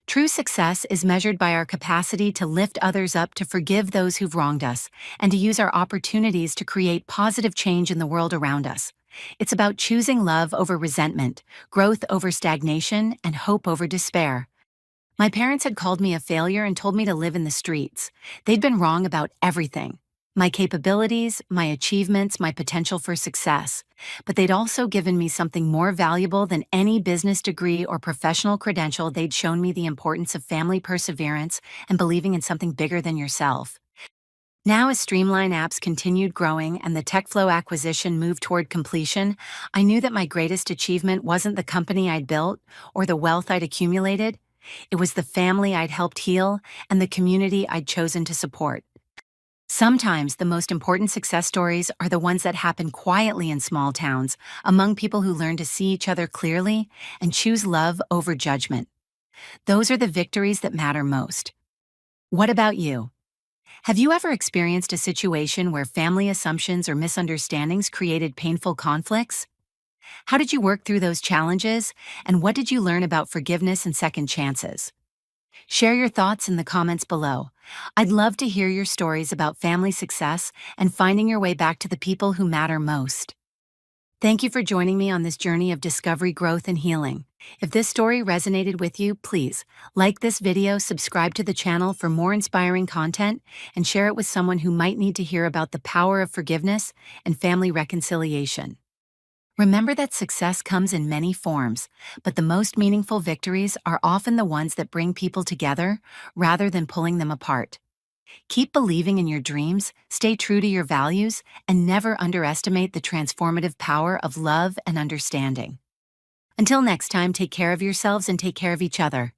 S1: True success is measured by our capacity to lift others up, to forgive those who've wronged us, and to use our opportunities to create positive change in the world around us. It's about choosing love over resentment, growth over stagnation, and hope over despair. My parents had called me a failure and told me to live in the streets. They'd been wrong about everything. My capabilities, my achievements, my potential for success. But they'd also given me something more valuable than any business degree or professional credential. They'd shown me the importance of family perseverance and believing in something bigger than yourself. Now, as Streamline apps continued growing and the TechFlow acquisition moved toward completion, I knew that my greatest achievement wasn't the company I'd built or the wealth I'd accumulated. It was the family I'd helped heal and the community I'd chosen to support. Sometimes the most important success stories are the ones that happen quietly in small towns, among people who learn to see each other clearly and choose love over judgment. Those are the victories that matter most. What about you? Have you ever experienced a situation where family assumptions or misunderstandings created painful conflicts? How did you work through those challenges, and what did you learn about forgiveness and second chances? Share your thoughts in the comments below. I'd love to hear your stories about family success and finding your way back to the people who matter most. Thank you for joining me on this journey of discovery, growth, and healing. If this story resonated with you, please like this video, subscribe to the channel for more inspiring content, and share it with someone who might need to hear about the power of forgiveness and family reconciliation. Remember that success comes in many forms, but the most meaningful victories are often the ones that bring people together rather than pulling them apart. Keep believing in your dreams, stay true to your values, and never underestimate the transformative power of love and understanding. Until next time, take care of yourselves and take care of each other.